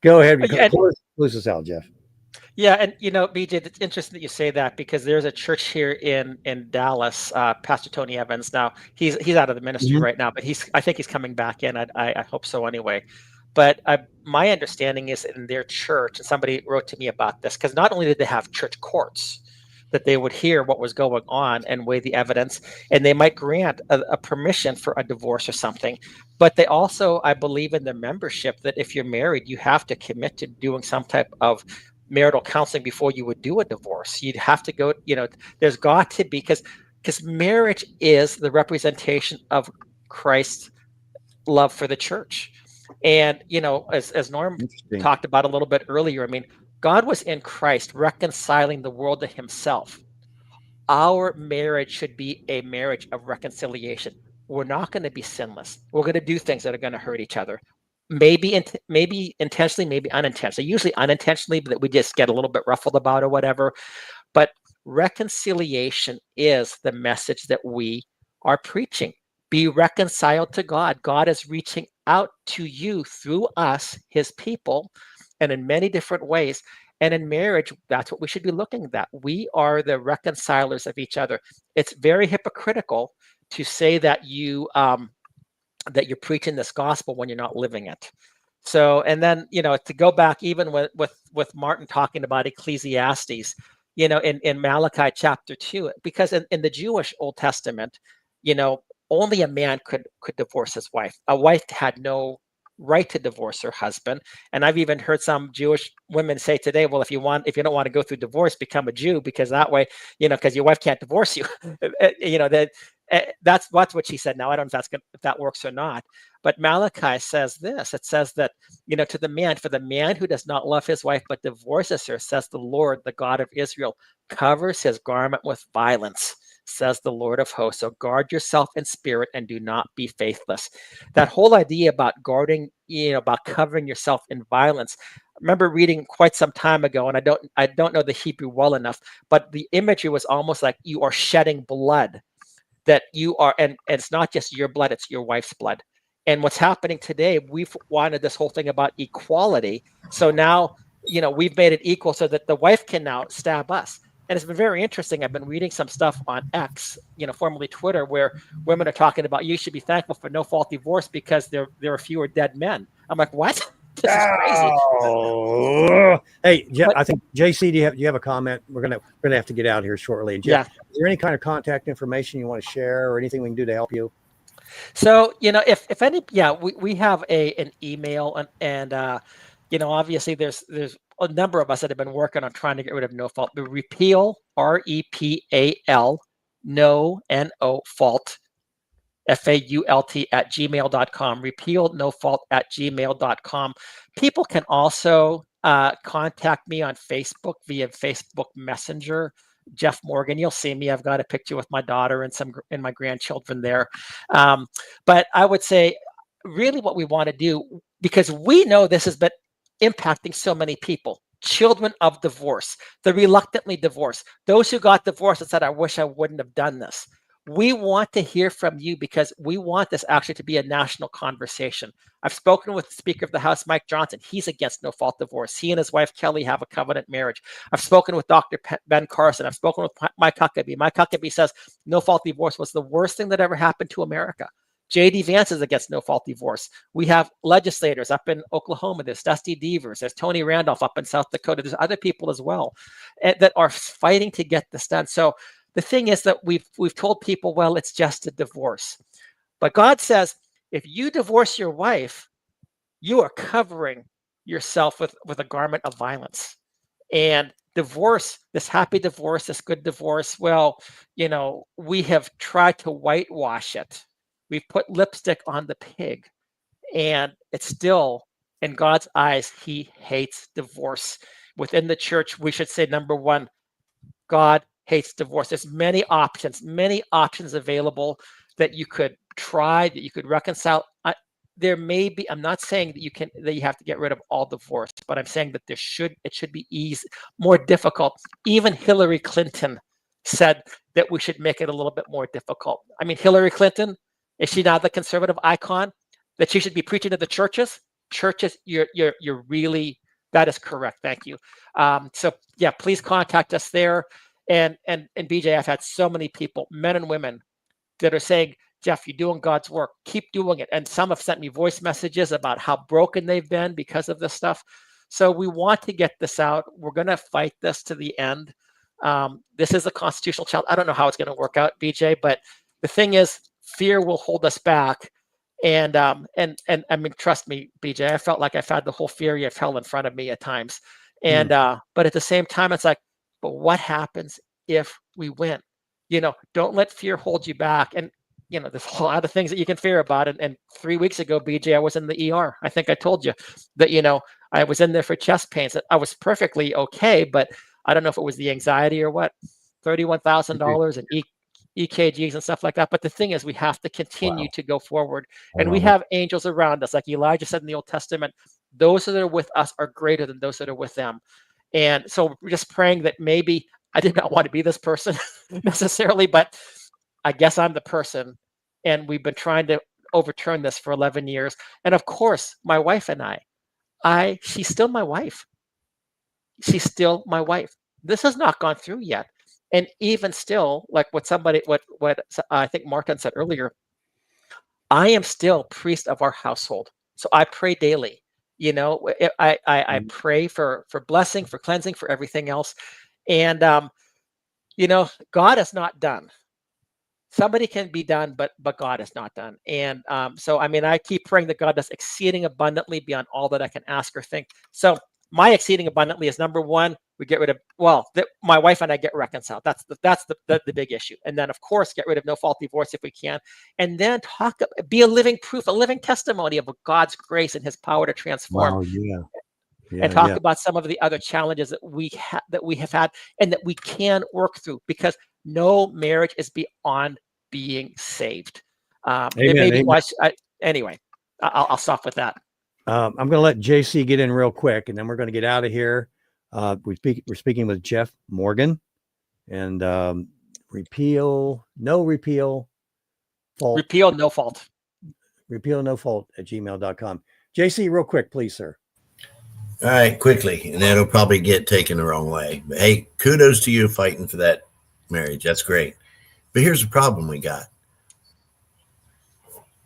ahead and close this out, Jeff. Yeah, and BJ, it's interesting that you say that, because there's a church here in Dallas, Pastor Tony Evans. Now he's out of the ministry right now, but I think he's coming back in. I hope so anyway. But my understanding is in their church, and somebody wrote to me about this, because not only did they have church courts that they would hear what was going on and weigh the evidence, and they might grant a permission for a divorce or something, but they also, I believe in their membership, that if you're married, you have to commit to doing some type of marital counseling before you would do a divorce. You'd have to go, there's got to be, because marriage is the representation of Christ's love for the church. And, as Norm talked about a little bit earlier, I mean, God was in Christ reconciling the world to himself. Our marriage should be a marriage of reconciliation. We're not going to be sinless. We're going to do things that are going to hurt each other. Maybe intentionally, maybe unintentionally. Usually unintentionally, but that we just get a little bit ruffled about or whatever. But reconciliation is the message that we are preaching. Be reconciled to God. God is reaching out to you through us, his people, and in many different ways. And in marriage, that's what we should be looking at. We are the reconcilers of each other. It's very hypocritical to say that that you're preaching this gospel when you're not living it. So, and then, to go back even with Martin talking about Ecclesiastes, in Malachi chapter 2, because in the Jewish Old Testament, only a man could divorce his wife. A wife had no right to divorce her husband. And I've even heard some Jewish women say today, well, if you don't want to go through divorce, become a Jew, because that way, because your wife can't divorce you. That's what she said. Now, I don't know if that works or not. But Malachi says this. It says that, to the man, for the man who does not love his wife but divorces her, says the Lord, the God of Israel, covers his garment with violence, says the Lord of hosts. So guard yourself in spirit and do not be faithless. That whole idea about guarding, about covering yourself in violence. I remember reading quite some time ago, and I don't know the Hebrew well enough, but the imagery was almost like you are shedding blood. That you are, and it's not just your blood, it's your wife's blood. And what's happening today, we've wanted this whole thing about equality. So now, we've made it equal so that the wife can now stab us. And it's been very interesting. I've been reading some stuff on X, formerly Twitter, where women are talking about, you should be thankful for no fault divorce because there are fewer dead men. I'm like, what? This is crazy. Hey, Jeff, I think JC, do you have a comment? We're gonna have to get out here shortly. And Jeff, is there any kind of contact information you want to share, or anything we can do to help you? So if any, we have an email, and obviously there's a number of us that have been working on trying to get rid of no fault. The repeal, REPAL, no, NO fault FAULT@gmail.com, repealnofault@gmail.com. People can also contact me on Facebook via Facebook Messenger. Jeff Morgan, you'll see me. I've got a picture with my daughter and my grandchildren there. But I would say really what we want to do, because we know this has been impacting so many people, children of divorce, the reluctantly divorced, those who got divorced and said, I wish I wouldn't have done this. We want to hear from you because we want this actually to be a national conversation. I've spoken with the Speaker of the House, Mike Johnson. He's against no-fault divorce. He and his wife, Kelly, have a covenant marriage. I've spoken with Dr. Ben Carson. I've spoken with Mike Huckabee. Mike Huckabee says no-fault divorce was the worst thing that ever happened to America. J.D. Vance is against no-fault divorce. We have legislators up in Oklahoma. There's Dusty Devers. There's Tony Randolph up in South Dakota. There's other people as well that are fighting to get this done. So the thing is that we've told people, well, it's just a divorce. But God says, if you divorce your wife, you are covering yourself with a garment of violence. And divorce, this happy divorce, this good divorce, well, we have tried to whitewash it. We've put lipstick on the pig. And it's still, in God's eyes, he hates divorce. Within the church, we should say, number one, God hates divorce. There's many options available that you could try, that you could reconcile. There may be, I'm not saying that you have to get rid of all divorce, but I'm saying that it should be easy, more difficult. Even Hillary Clinton said that we should make it a little bit more difficult. I mean, Hillary Clinton, is she not the conservative icon that she should be preaching to the churches? Churches, you're really, that is correct. Thank you. So yeah, please contact us there. And BJ, I've had so many people, men and women, that are saying, Jeff, you're doing God's work. Keep doing it. And some have sent me voice messages about how broken they've been because of this stuff. So we want to get this out. We're going to fight this to the end. This is a constitutional challenge. I don't know how it's going to work out, BJ, but the thing is, fear will hold us back. And I mean, trust me, BJ, I felt like I've had the whole fury of hell in front of me at times. And but at the same time, it's like, but what happens if we win? Don't let fear hold you back. And there's a lot of things that you can fear about. And 3 weeks ago, BJ, I was in the ER. I think I told you that, I was in there for chest pains. I was perfectly okay, but I don't know if it was the anxiety or what. $31,000 and EKGs and stuff like that. But the thing is, we have to continue to go forward. And we have angels around us. Like Elijah said in the Old Testament, those that are with us are greater than those that are with them. And so we're just praying that maybe I did not want to be this person necessarily, but I guess I'm the person. And we've been trying to overturn this for 11 years. And of course, my wife and she's still my wife. She's still my wife. This has not gone through yet. And even still, like what I think Morton said earlier, I am still priest of our household. So I pray daily. I pray for blessing, for cleansing, for everything else. And, God is not done. Somebody can be done, but God is not done. And so, I mean, I keep praying that God does exceeding abundantly beyond all that I can ask or think. So my exceeding abundantly is number one, we get rid of, my wife and I get reconciled. That's the big issue. And then, of course, get rid of no-fault divorce if we can. And then be a living proof, a living testimony of God's grace and his power to transform. Wow, yeah, and talk about some of the other challenges that we have had and that we can work through, because no marriage is beyond being saved. Anyway, I'll stop with that. I'm going to let JC get in real quick, and then we're going to get out of here. We're speaking with Jeff Morgan, and repeal no fault at gmail.com. JC, real quick, please, sir. All right, quickly, and that'll probably get taken the wrong way. But hey, kudos to you fighting for that marriage. That's great. But here's the problem we got.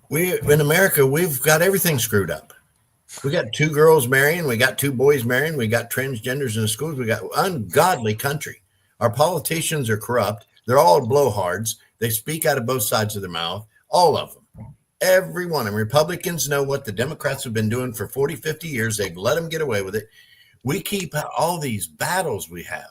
In America, we've got everything screwed up. We got 2 girls marrying. We got 2 boys marrying. We got transgenders in the schools. We got ungodly country. Our politicians are corrupt. They're all blowhards. They speak out of both sides of their mouth. All of them. Every one. And Republicans know what the Democrats have been doing for 40, 50 years. They've let them get away with it. We keep all these battles we have.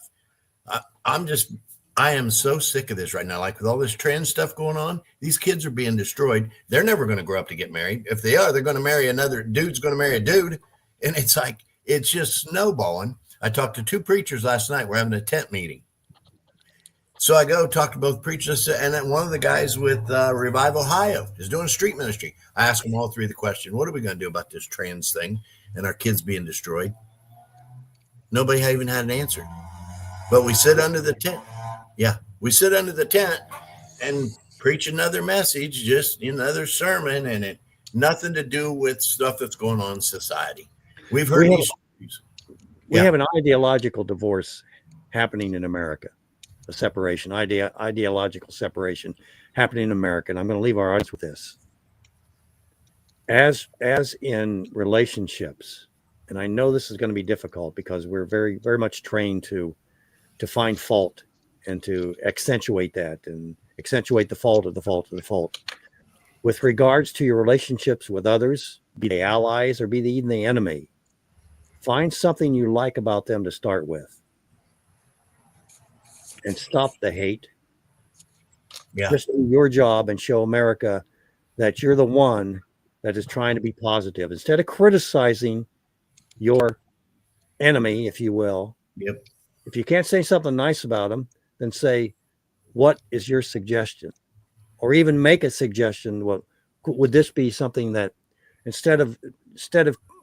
I'm just I am so sick of this right now. Like with all this trans stuff going on, these kids are being destroyed. They're never going to grow up to get married. If they are, they're going to marry another dude's going to marry a dude. And it's like, it's just snowballing. I talked to 2 preachers last night. We're having a tent meeting. So I go talk to both preachers. And then one of the guys with Revive Ohio is doing street ministry. I asked them all 3 the question, what are we going to do about this trans thing and our kids being destroyed? Nobody even had an answer. But we sit under the tent. Yeah, we sit under the tent and preach another message, just another sermon, and it nothing to do with stuff that's going on in society. We've heard these stories. We have an ideological divorce happening in America, a separation, ideological separation happening in America. And I'm going to leave our audience with this. As in relationships, and I know this is going to be difficult because we're very, very much trained to find fault and to accentuate that and accentuate the fault of the fault of the fault. With regards to your relationships with others, be they allies or be they even the enemy, find something you like about them to start with and stop the hate. Yeah. Just do your job and show America that you're the one that is trying to be positive. Instead of criticizing your enemy, if you will. Yep. If you can't say something nice about them, then say, what is your suggestion? Or even make a suggestion. Well, would this be something that instead of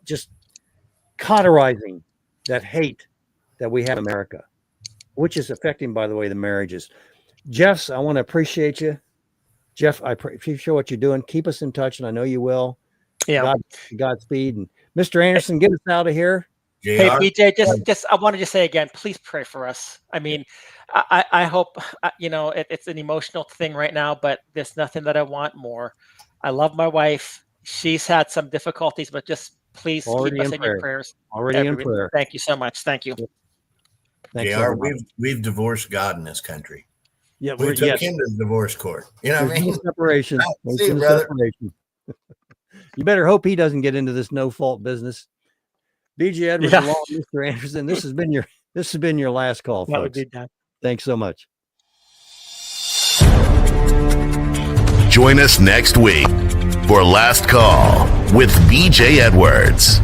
just cauterizing that hate that we have in America, which is affecting, by the way, the marriages. Jeff, I want to appreciate you. Jeff, I appreciate what you're doing. Keep us in touch, and I know you will. Yeah. Godspeed. And Mr. Anderson, get us out of here. JR? Hey, BJ, just I wanted to say again, please pray for us. I mean, I hope, it's an emotional thing right now, but there's nothing that I want more. I love my wife. She's had some difficulties, but just please keep us in your prayers. Already in prayer. Thank you so much. Thank you. Thanks, JR, we've divorced God in this country. Yeah, we took him to the divorce court. You know what I mean? Separation. See you, brother. Separation. You better hope he doesn't get into this no fault business. BJ Edwards, along with Mr. Anderson. This has been your last call, folks. That would be done. Thanks so much. Join us next week for Last Call with BJ Edwards.